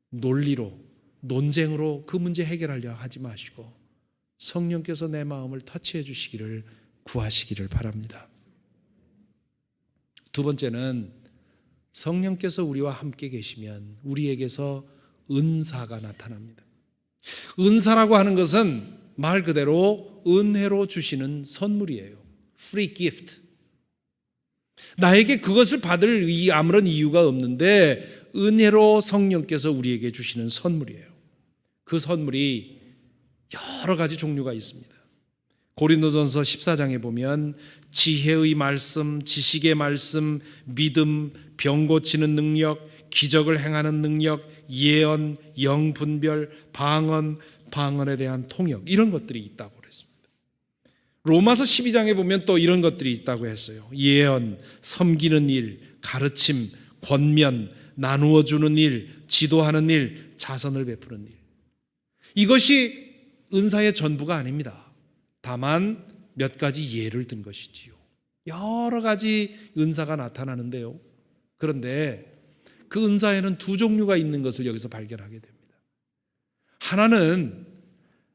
논리로 논쟁으로 그 문제 해결하려 하지 마시고 성령께서 내 마음을 터치해 주시기를 구하시기를 바랍니다. 두 번째는 성령께서 우리와 함께 계시면 우리에게서 은사가 나타납니다. 은사라고 하는 것은 말 그대로 은혜로 주시는 선물이에요. Free gift. 나에게 그것을 받을 아무런 이유가 없는데 은혜로 성령께서 우리에게 주시는 선물이에요. 그 선물이 여러 가지 종류가 있습니다. 고린도전서 14장에 보면 지혜의 말씀, 지식의 말씀, 믿음, 병 고치는 능력, 기적을 행하는 능력, 예언, 영분별, 방언, 방언에 대한 통역, 이런 것들이 있다고 그랬습니다. 로마서 12장에 보면 또 이런 것들이 있다고 했어요. 예언, 섬기는 일, 가르침, 권면, 나누어 주는 일, 지도하는 일, 자선을 베푸는 일. 이것이 은사의 전부가 아닙니다. 다만 몇 가지 예를 든 것이지요. 여러 가지 은사가 나타나는데요. 그런데 그 은사에는 두 종류가 있는 것을 여기서 발견하게 됩니다. 하나는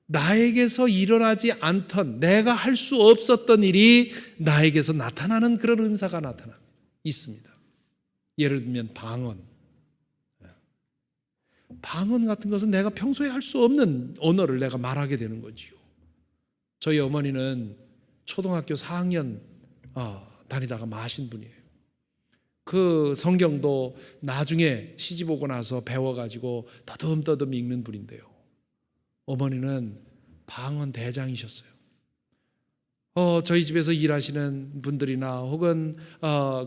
나에게서 일어나지 않던, 내가 할 수 없었던 일이 나에게서 나타나는 그런 은사가 있습니다. 예를 들면 방언. 방언 같은 것은 내가 평소에 할 수 없는 언어를 내가 말하게 되는 거지요. 저희 어머니는 초등학교 4학년 다니다가 마신 분이에요. 그 성경도 나중에 시집 오고 나서 배워가지고 더듬더듬 읽는 분인데요. 어머니는 방언 대장이셨어요. 저희 집에서 일하시는 분들이나 혹은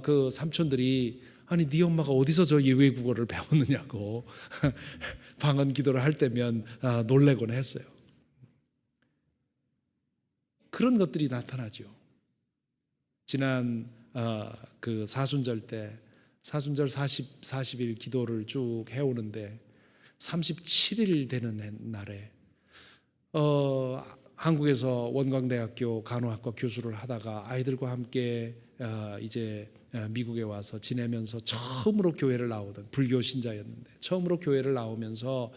그 삼촌들이 아니 네 엄마가 어디서 저 외국어를 배웠느냐고 방언 기도를 할 때면 놀래곤 했어요. 그런 것들이 나타나죠. 지난 그 사순절 때 사순절 40일 기도를 쭉 해오는데 37일 되는 날에 한국에서 원광대학교 간호학과 교수를 하다가 아이들과 함께 이제 미국에 와서 지내면서 처음으로 교회를 나오던 불교 신자였는데 처음으로 교회를 나오면서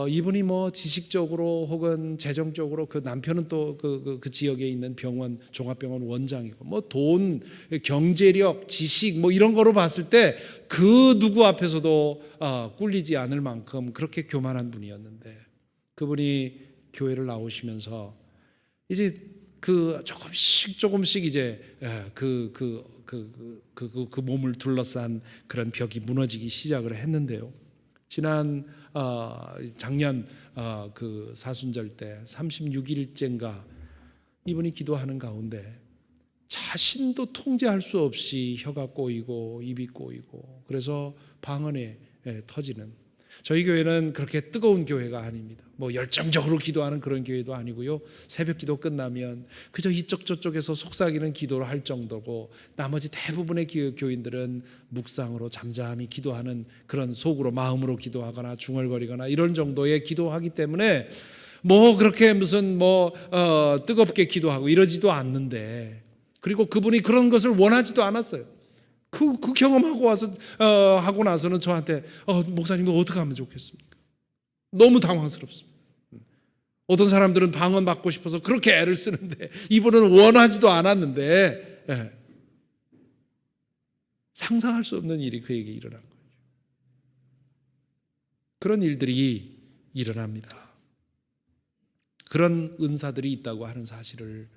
이분이 뭐 지식적으로 혹은 재정적으로 그 남편은 또 그 지역에 있는 병원 종합병원 원장이고 뭐 돈, 경제력, 지식 뭐 이런 거로 봤을 때 그 누구 앞에서도 꿀리지 않을 만큼 그렇게 교만한 분이었는데 그분이 교회를 나오시면서 이제 그 조금씩 이제 그 몸을 둘러싼 그런 벽이 무너지기 시작을 했는데요. 지난 작년 그 사순절 때 36일째인가 이분이 기도하는 가운데 자신도 통제할 수 없이 혀가 꼬이고 입이 꼬이고 그래서 방언에 터지는 저희 교회는 그렇게 뜨거운 교회가 아닙니다. 뭐 열정적으로 기도하는 그런 교회도 아니고요. 새벽 기도 끝나면 그저 이쪽 저쪽에서 속삭이는 기도를 할 정도고 나머지 대부분의 교인들은 묵상으로 잠잠히 기도하는 그런 속으로 마음으로 기도하거나 중얼거리거나 이런 정도의 기도하기 때문에 뭐 그렇게 무슨 뭐 뜨겁게 기도하고 이러지도 않는데 그리고 그분이 그런 것을 원하지도 않았어요. 그 경험하고 와서 하고 나서는 저한테 목사님 이거 어떻게 하면 좋겠습니까? 너무 당황스럽습니다. 어떤 사람들은 방언 받고 싶어서 그렇게 애를 쓰는데 이분은 원하지도 않았는데 상상할 수 없는 일이 그에게 일어난 거예요. 그런 일들이 일어납니다. 그런 은사들이 있다고 하는 사실을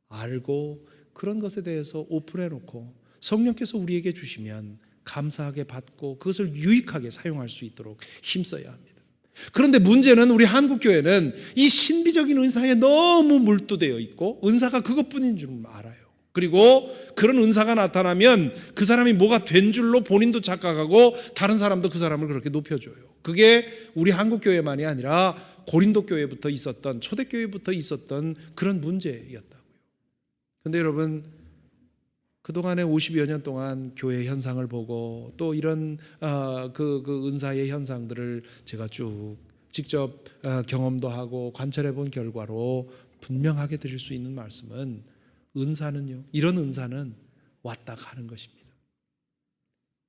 알고 그런 것에 대해서 오픈해놓고 성령께서 우리에게 주시면 감사하게 받고 그것을 유익하게 사용할 수 있도록 힘써야 합니다. 그런데 문제는 우리 한국교회는 이 신비적인 은사에 너무 몰두되어 있고 은사가 그것뿐인 줄 알아요. 그리고 그런 은사가 나타나면 그 사람이 뭐가 된 줄로 본인도 착각하고 다른 사람도 그 사람을 그렇게 높여줘요. 그게 우리 한국교회만이 아니라 고린도 교회부터 있었던 초대교회부터 있었던 그런 문제였다고요. 그런데 여러분 그동안에 50여 년 동안 교회 현상을 보고 또 이런 그 은사의 현상들을 제가 쭉 직접 경험도 하고 관찰해 본 결과로 분명하게 드릴 수 있는 말씀은 은사는요, 이런 은사는 왔다 가는 것입니다.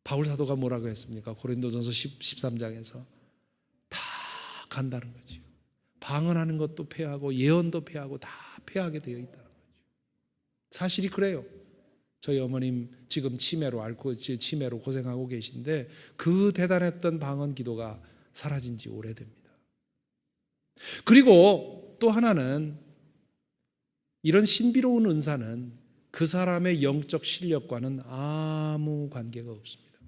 바울 사도가 뭐라고 했습니까? 고린도전서 13장에서 다 간다는 거죠. 방언하는 것도 패하고 예언도 패하고 다 패하게 되어 있다는 거죠. 사실이 그래요. 저희 어머님 지금 치매로 고생하고 계신데 그 대단했던 방언 기도가 사라진 지 오래됩니다. 그리고 또 하나는 이런 신비로운 은사는 그 사람의 영적 실력과는 아무 관계가 없습니다.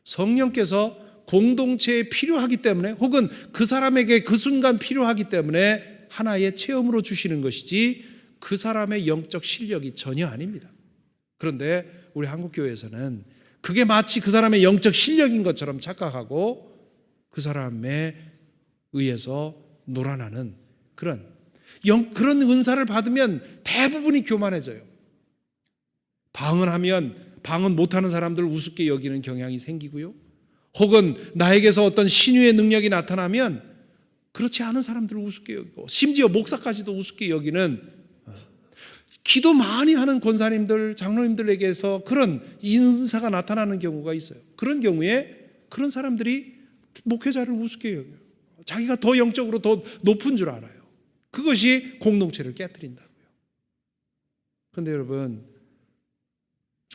성령께서 공동체에 필요하기 때문에, 혹은 그 사람에게 그 순간 필요하기 때문에 하나의 체험으로 주시는 것이지 그 사람의 영적 실력이 전혀 아닙니다. 그런데 우리 한국교회에서는 그게 마치 그 사람의 영적 실력인 것처럼 착각하고 그 사람에 의해서 놀아나는 그런 은사를 받으면 대부분이 교만해져요. 방언 못하는 사람들을 우습게 여기는 경향이 생기고요. 혹은 나에게서 어떤 신유의 능력이 나타나면 그렇지 않은 사람들을 우습게 여기고, 심지어 목사까지도 우습게 여기는, 기도 많이 하는 권사님들, 장로님들에게서 그런 인사가 나타나는 경우가 있어요. 그런 경우에 그런 사람들이 목회자를 우습게 여겨요. 자기가 더 영적으로 더 높은 줄 알아요. 그것이 공동체를 깨트린다고요. 그런데 여러분,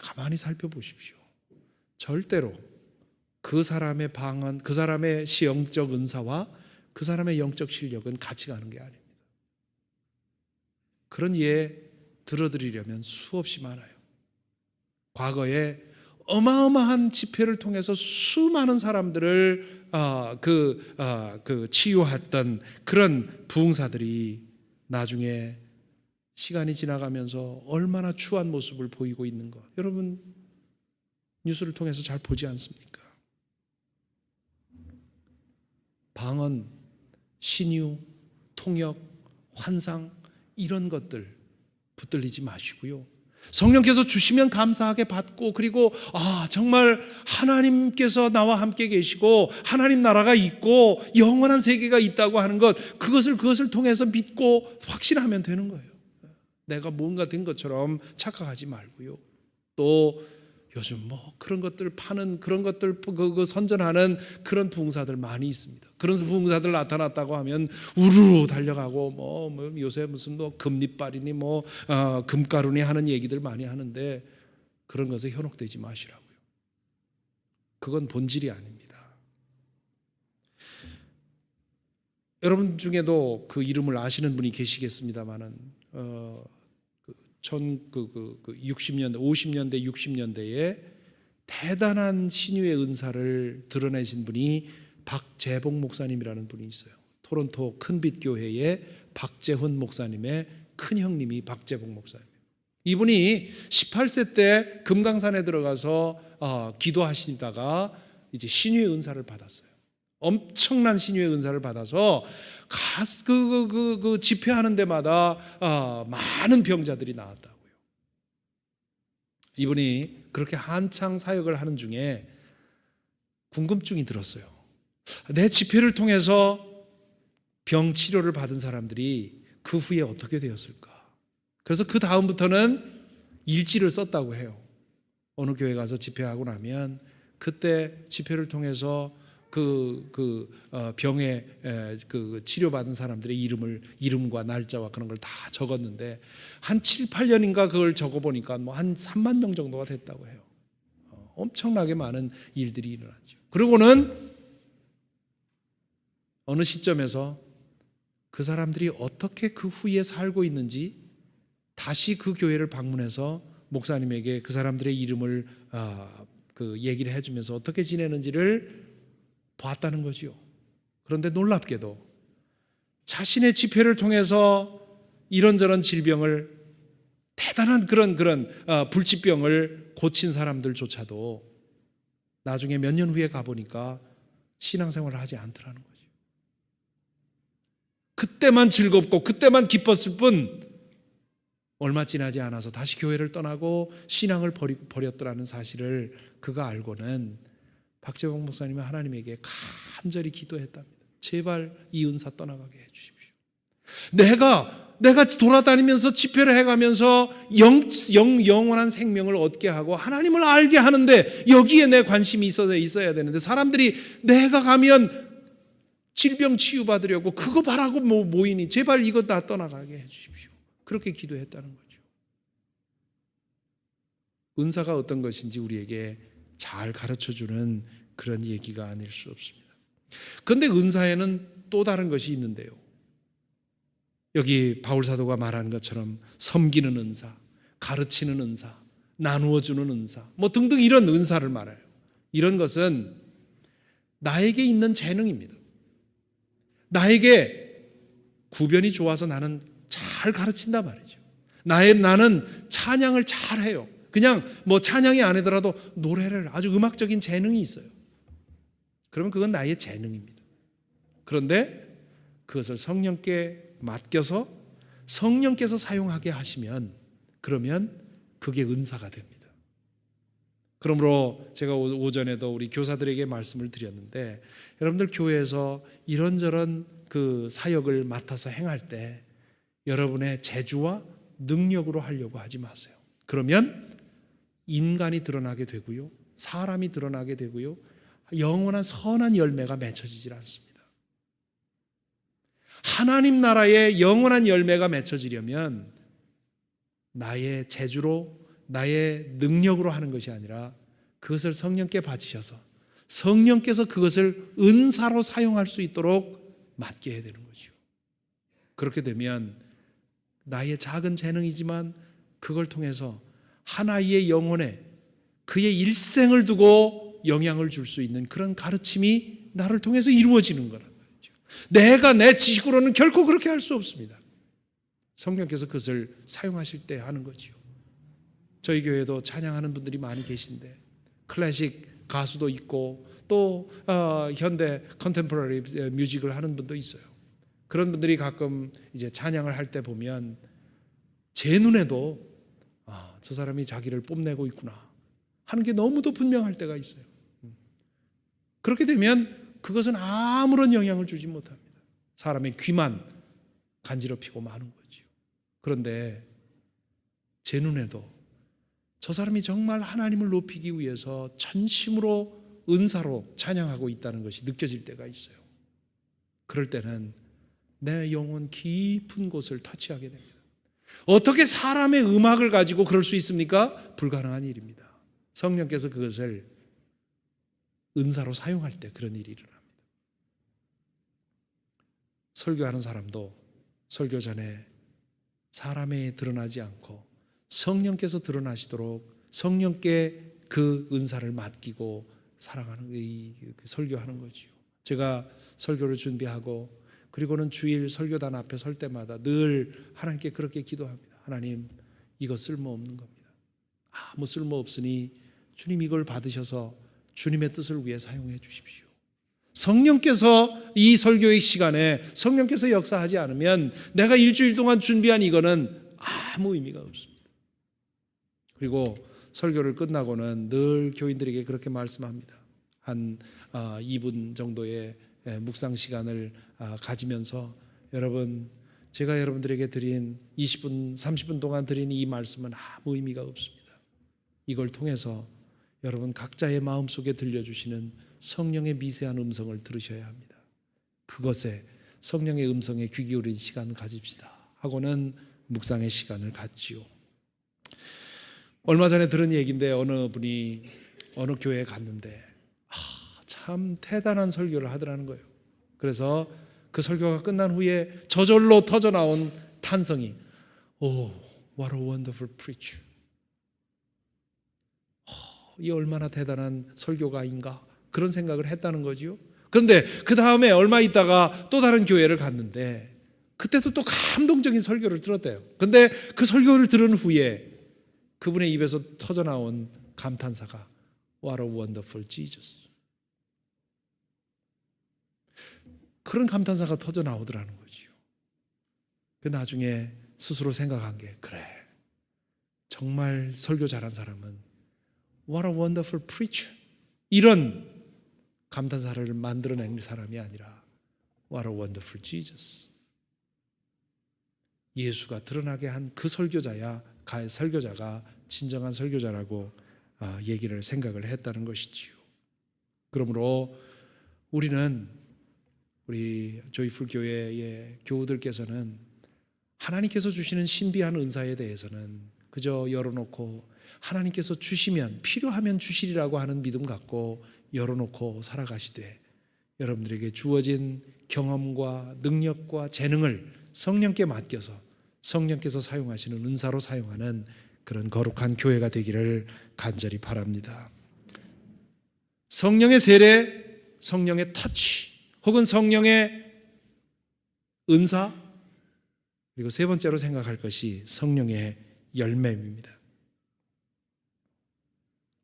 가만히 살펴보십시오. 절대로 그 사람의 방언, 그 사람의 영적 은사와 그 사람의 영적 실력은 같이 가는 게 아닙니다. 그런 예 들어드리려면 수없이 많아요. 과거에 어마어마한 집회를 통해서 수많은 사람들을 치유했던 그런 부흥사들이 나중에 시간이 지나가면서 얼마나 추한 모습을 보이고 있는 것, 여러분 뉴스를 통해서 잘 보지 않습니까? 방언, 신유, 통역, 환상, 이런 것들 붙들리지 마시고요. 성령께서 주시면 감사하게 받고, 그리고 정말 하나님께서 나와 함께 계시고 하나님 나라가 있고 영원한 세계가 있다고 하는 것, 그것을 통해서 믿고 확신하면 되는 거예요. 내가 뭔가 된 것처럼 착각하지 말고요. 또 요즘 그런 것들 파는, 그런 것들 선전하는 그런 부흥사들 많이 있습니다. 그런 부흥사들 나타났다고 하면 우르르 달려가고 요새 무슨 금리빨이니 금가루니 하는 얘기들 많이 하는데, 그런 것에 현혹되지 마시라고요. 그건 본질이 아닙니다. 여러분 중에도 그 이름을 아시는 분이 계시겠습니다만은 60년대, 50년대, 60년대에 대단한 신유의 은사를 드러내신 분이 박재봉 목사님이라는 분이 있어요. 토론토 큰빛교회의 박재훈 목사님의 큰형님이 박재봉 목사님. 이분이 18세 때 금강산에 들어가서 기도하시다가 이제 신유의 은사를 받았어요. 엄청난 신유의 은사를 받아서 그 집회하는 데마다 많은 병자들이 나왔다고요. 이분이 그렇게 한창 사역을 하는 중에 궁금증이 들었어요. 내 집회를 통해서 병 치료를 받은 사람들이 그 후에 어떻게 되었을까? 그래서 그 다음부터는 일지를 썼다고 해요. 어느 교회 가서 집회하고 나면 그때 집회를 통해서 병에 치료받은 사람들의 이름과 날짜와 그런 걸 다 적었는데, 한 7, 8년인가 그걸 적어보니까 한 3만 명 정도가 됐다고 해요. 엄청나게 많은 일들이 일어났죠. 그리고는 어느 시점에서 그 사람들이 어떻게 그 후에 살고 있는지 다시 그 교회를 방문해서 목사님에게 그 사람들의 이름을 얘기를 해주면서 어떻게 지내는지를 봤다는 거지요. 그런데 놀랍게도 자신의 집회를 통해서 이런저런 질병을, 대단한 그런 불치병을 고친 사람들조차도 나중에 몇 년 후에 가보니까 신앙생활을 하지 않더라는 거죠. 그때만 즐겁고 그때만 기뻤을 뿐 얼마 지나지 않아서 다시 교회를 떠나고 신앙을 버렸더라는 사실을 그가 알고는 박재봉 목사님은 하나님에게 간절히 기도했답니다. 제발 이 은사 떠나가게 해주십시오. 내가 돌아다니면서 집회를 해가면서 영원한 생명을 얻게 하고 하나님을 알게 하는데 여기에 내 관심이 있어야 되는데, 사람들이 내가 가면 질병 치유받으려고 그거 바라고 모이니 제발 이거 다 떠나가게 해주십시오. 그렇게 기도했다는 거죠. 은사가 어떤 것인지 우리에게 잘 가르쳐주는 그런 얘기가 아닐 수 없습니다. 그런데 은사에는 또 다른 것이 있는데요. 여기 바울 사도가 말한 것처럼 섬기는 은사, 가르치는 은사, 나누어주는 은사 등등 이런 은사를 말해요. 이런 것은 나에게 있는 재능입니다. 나에게 구변이 좋아서 나는 잘 가르친단 말이죠. 나는 찬양을 잘해요. 그냥 뭐 찬양이 아니더라도 노래를 아주 음악적인 재능이 있어요. 그러면 그건 나의 재능입니다. 그런데 그것을 성령께 맡겨서 성령께서 사용하게 하시면 그러면 그게 은사가 됩니다. 그러므로 제가 오전에도 우리 교사들에게 말씀을 드렸는데 여러분들 교회에서 이런저런 그 사역을 맡아서 행할 때 여러분의 재주와 능력으로 하려고 하지 마세요. 그러면 인간이 드러나게 되고요. 사람이 드러나게 되고요. 영원한 선한 열매가 맺혀지질 않습니다. 하나님 나라의 영원한 열매가 맺혀지려면 나의 재주로 나의 능력으로 하는 것이 아니라 그것을 성령께 바치셔서 성령께서 그것을 은사로 사용할 수 있도록 맡겨야 되는 거죠. 그렇게 되면 나의 작은 재능이지만 그걸 통해서 한 아이의 영혼에 그의 일생을 두고 영향을 줄 수 있는 그런 가르침이 나를 통해서 이루어지는 거란 말이죠. 내가 내 지식으로는 결코 그렇게 할 수 없습니다. 성령께서 그것을 사용하실 때 하는 거죠. 저희 교회도 찬양하는 분들이 많이 계신데 클래식 가수도 있고 또 현대 컨템포러리 뮤직을 하는 분도 있어요. 그런 분들이 가끔 이제 찬양을 할 때 보면 제 눈에도 저 사람이 자기를 뽐내고 있구나 하는 게 너무도 분명할 때가 있어요. 그렇게 되면 그것은 아무런 영향을 주지 못합니다. 사람의 귀만 간지럽히고 마는 거죠. 그런데 제 눈에도 저 사람이 정말 하나님을 높이기 위해서 전심으로 은사로 찬양하고 있다는 것이 느껴질 때가 있어요. 그럴 때는 내 영혼 깊은 곳을 터치하게 됩니다. 어떻게 사람의 음악을 가지고 그럴 수 있습니까? 불가능한 일입니다. 성령께서 그것을 은사로 사용할 때 그런 일이 일어납니다. 설교하는 사람도 설교 전에 사람에 드러나지 않고 성령께서 드러나시도록 성령께 그 은사를 맡기고 살아가는 설교하는 거죠. 제가 설교를 준비하고 그리고는 주일 설교단 앞에 설 때마다 늘 하나님께 그렇게 기도합니다. 하나님, 이거 쓸모없는 겁니다. 아무 쓸모없으니 주님 이걸 받으셔서 주님의 뜻을 위해 사용해 주십시오. 성령께서 이 설교의 시간에 성령께서 역사하지 않으면 내가 일주일 동안 준비한 이거는 아무 의미가 없습니다. 그리고 설교를 끝나고는 늘 교인들에게 그렇게 말씀합니다. 한 2분 정도의 묵상 시간을 가지면서 여러분, 제가 여러분들에게 드린 20분, 30분 동안 드린 이 말씀은 아무 의미가 없습니다. 이걸 통해서 여러분 각자의 마음속에 들려주시는 성령의 미세한 음성을 들으셔야 합니다. 그것에 성령의 음성에 귀 기울인 시간 가집시다 하고는 묵상의 시간을 갖지요. 얼마 전에 들은 얘기인데 어느 분이 어느 교회에 갔는데 참 대단한 설교를 하더라는 거예요. 그래서 그 설교가 끝난 후에 저절로 터져나온 탄성이 Oh, what a wonderful preacher. 이 얼마나 대단한 설교가인가 그런 생각을 했다는 거죠. 그런데 그 다음에 얼마 있다가 또 다른 교회를 갔는데 그때도 또 감동적인 설교를 들었대요. 그런데 그 설교를 들은 후에 그분의 입에서 터져나온 감탄사가 What a wonderful Jesus. 그런 감탄사가 터져나오더라는 거죠. 그 나중에 스스로 생각한 게 그래, 정말 설교 잘한 사람은 What a wonderful preacher. 이런 감탄사를 만들어낸 사람이 아니라 What a wonderful Jesus. 예수가 드러나게 한 그 설교자가 진정한 설교자라고 얘기를 생각을 했다는 것이지요. 그러므로 우리 조이풀 교회의 교우들께서는 하나님께서 주시는 신비한 은사에 대해서는 그저 열어놓고 하나님께서 주시면 필요하면 주시리라고 하는 믿음 갖고 열어놓고 살아가시되 여러분들에게 주어진 경험과 능력과 재능을 성령께 맡겨서 성령께서 사용하시는 은사로 사용하는 그런 거룩한 교회가 되기를 간절히 바랍니다. 성령의 세례, 성령의 터치, 혹은 성령의 은사, 그리고 세 번째로 생각할 것이 성령의 열매입니다.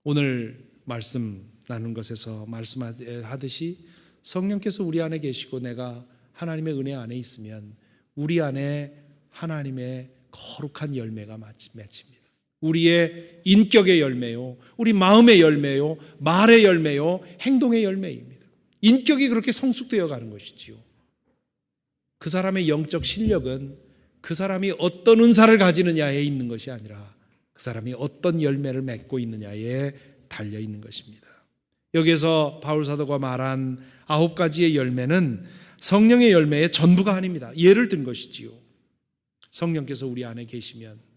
오늘 말씀 나눈 것에서 말씀하듯이 성령께서 우리 안에 계시고 내가 하나님의 은혜 안에 있으면 우리 안에 하나님의 거룩한 열매가 맺힙니다. 우리의 인격의 열매요, 우리 마음의 열매요, 말의 열매요, 행동의 열매입니다. 인격이 그렇게 성숙되어 가는 것이지요. 그 사람의 영적 실력은 그 사람이 어떤 은사를 가지느냐에 있는 것이 아니라 그 사람이 어떤 열매를 맺고 있느냐에 달려 있는 것입니다. 여기에서 바울 사도가 말한 9가지의 열매는 성령의 열매의 전부가 아닙니다. 예를 든 것이지요. 성령께서 우리 안에 계시면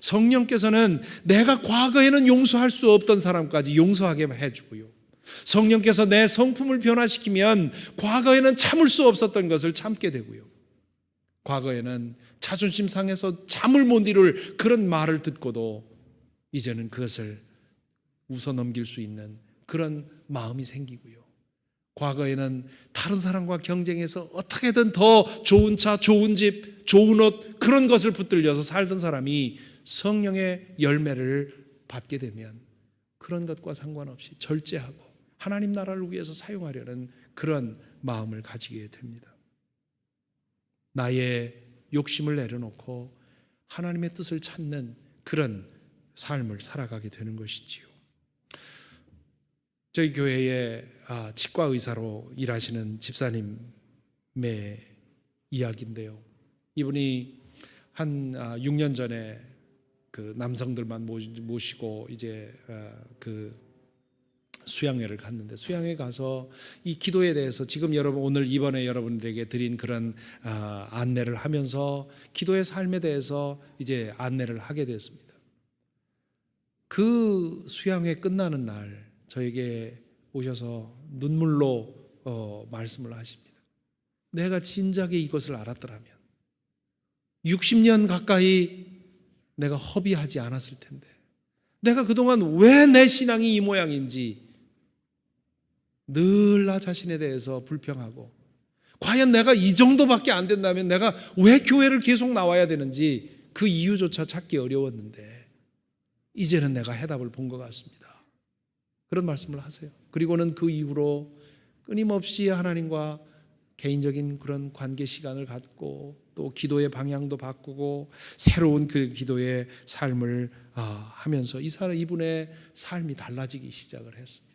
성령께서는 내가 과거에는 용서할 수 없던 사람까지 용서하게 해주고요. 성령께서 내 성품을 변화시키면 과거에는 참을 수 없었던 것을 참게 되고요. 과거에는 자존심 상해서 잠을 못 이룰 그런 말을 듣고도 이제는 그것을 웃어넘길 수 있는 그런 마음이 생기고요. 과거에는 다른 사람과 경쟁해서 어떻게든 더 좋은 차, 좋은 집, 좋은 옷 그런 것을 붙들려서 살던 사람이 성령의 열매를 받게 되면 그런 것과 상관없이 절제하고 하나님 나라를 위해서 사용하려는 그런 마음을 가지게 됩니다. 나의 욕심을 내려놓고 하나님의 뜻을 찾는 그런 삶을 살아가게 되는 것이지요. 저희 교회에 치과 의사로 일하시는 집사님의 이야기인데요. 이분이 한 6년 전에 그 남성들만 모시고 이제 그 수양회를 갔는데, 수양회 가서 이 기도에 대해서 지금 여러분 오늘 이번에 여러분들에게 드린 그런 안내를 하면서 기도의 삶에 대해서 이제 안내를 하게 되었습니다. 그 수양회 끝나는 날 저에게 오셔서 눈물로 말씀을 하십니다. 내가 진작에 이것을 알았더라면 60년 가까이 내가 허비하지 않았을 텐데, 내가 그동안 왜 내 신앙이 이 모양인지 늘 나 자신에 대해서 불평하고, 과연 내가 이 정도밖에 안 된다면 내가 왜 교회를 계속 나와야 되는지 그 이유조차 찾기 어려웠는데 이제는 내가 해답을 본 것 같습니다. 그런 말씀을 하세요. 그리고는 그 이후로 끊임없이 하나님과 개인적인 그런 관계 시간을 갖고 또 기도의 방향도 바꾸고 새로운 그 기도의 삶을 하면서 이분의 삶이 달라지기 시작을 했습니다.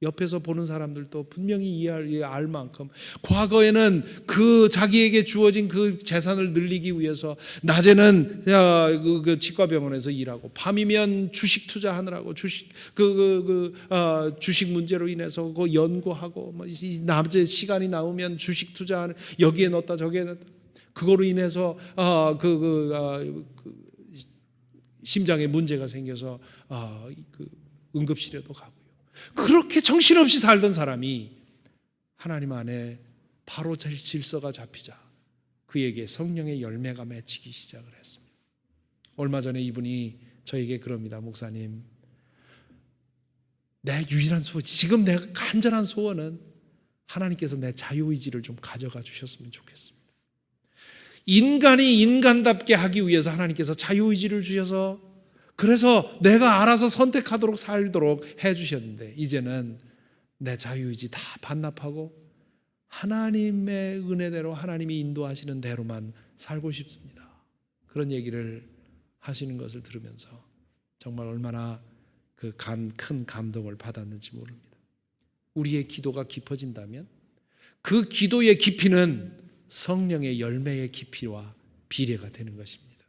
옆에서 보는 사람들도 분명히 이해할 만큼 과거에는 그 자기에게 주어진 그 재산을 늘리기 위해서 낮에는 그 치과병원에서 일하고 밤이면 주식 투자하느라고 주식 문제로 인해서 그 연구하고 낮에 시간이 나오면 주식 투자하는, 여기에 넣었다 저기에 넣었다, 그거로 인해서 심장에 문제가 생겨서 응급실에도 가고, 그렇게 정신없이 살던 사람이 하나님 안에 바로 질서가 잡히자 그에게 성령의 열매가 맺히기 시작을 했습니다. 얼마 전에 이분이 저에게 그럽니다. 목사님, 내 유일한 소원, 지금 내 간절한 소원은 하나님께서 내 자유의지를 좀 가져가 주셨으면 좋겠습니다. 인간이 인간답게 하기 위해서 하나님께서 자유의지를 주셔서 그래서 내가 알아서 선택하도록 살도록 해주셨는데 이제는 내 자유의지 다 반납하고 하나님의 은혜대로 하나님이 인도하시는 대로만 살고 싶습니다. 그런 얘기를 하시는 것을 들으면서 정말 얼마나 큰 감동을 받았는지 모릅니다. 우리의 기도가 깊어진다면 그 기도의 깊이는 성령의 열매의 깊이와 비례가 되는 것입니다.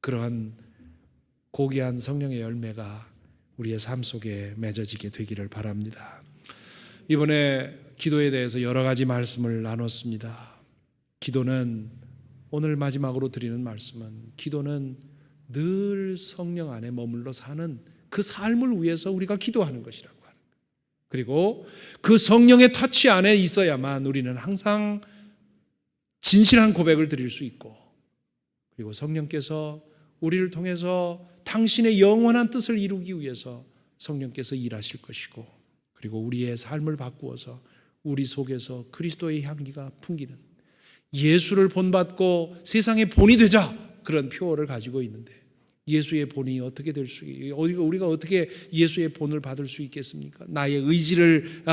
그러한 고귀한 성령의 열매가 우리의 삶 속에 맺어지게 되기를 바랍니다. 이번에 기도에 대해서 여러 가지 말씀을 나눴습니다. 기도는, 오늘 마지막으로 드리는 말씀은, 기도는 늘 성령 안에 머물러 사는 그 삶을 위해서 우리가 기도하는 것이라고 하는 거예요. 그리고 그 성령의 터치 안에 있어야만 우리는 항상 진실한 고백을 드릴 수 있고, 그리고 성령께서 우리를 통해서 당신의 영원한 뜻을 이루기 위해서 성령께서 일하실 것이고, 그리고 우리의 삶을 바꾸어서 우리 속에서 그리스도의 향기가 풍기는, 예수를 본받고 세상의 본이 되자, 그런 표어를 가지고 있는데 예수의 본이 어떻게 될 수, 우리가 어떻게 예수의 본을 받을 수 있겠습니까? 나의 의지를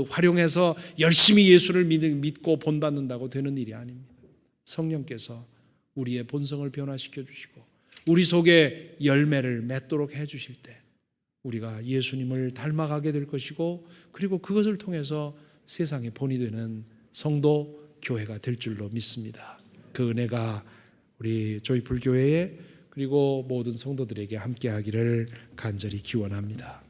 활용해서 열심히 예수를 믿고 본받는다고 되는 일이 아닙니다. 성령께서 우리의 본성을 변화시켜 주시고 우리 속에 열매를 맺도록 해 주실 때 우리가 예수님을 닮아가게 될 것이고, 그리고 그것을 통해서 세상의 본이 되는 성도, 교회가 될 줄로 믿습니다. 그 은혜가 우리 조이풀 교회에, 그리고 모든 성도들에게 함께하기를 간절히 기원합니다.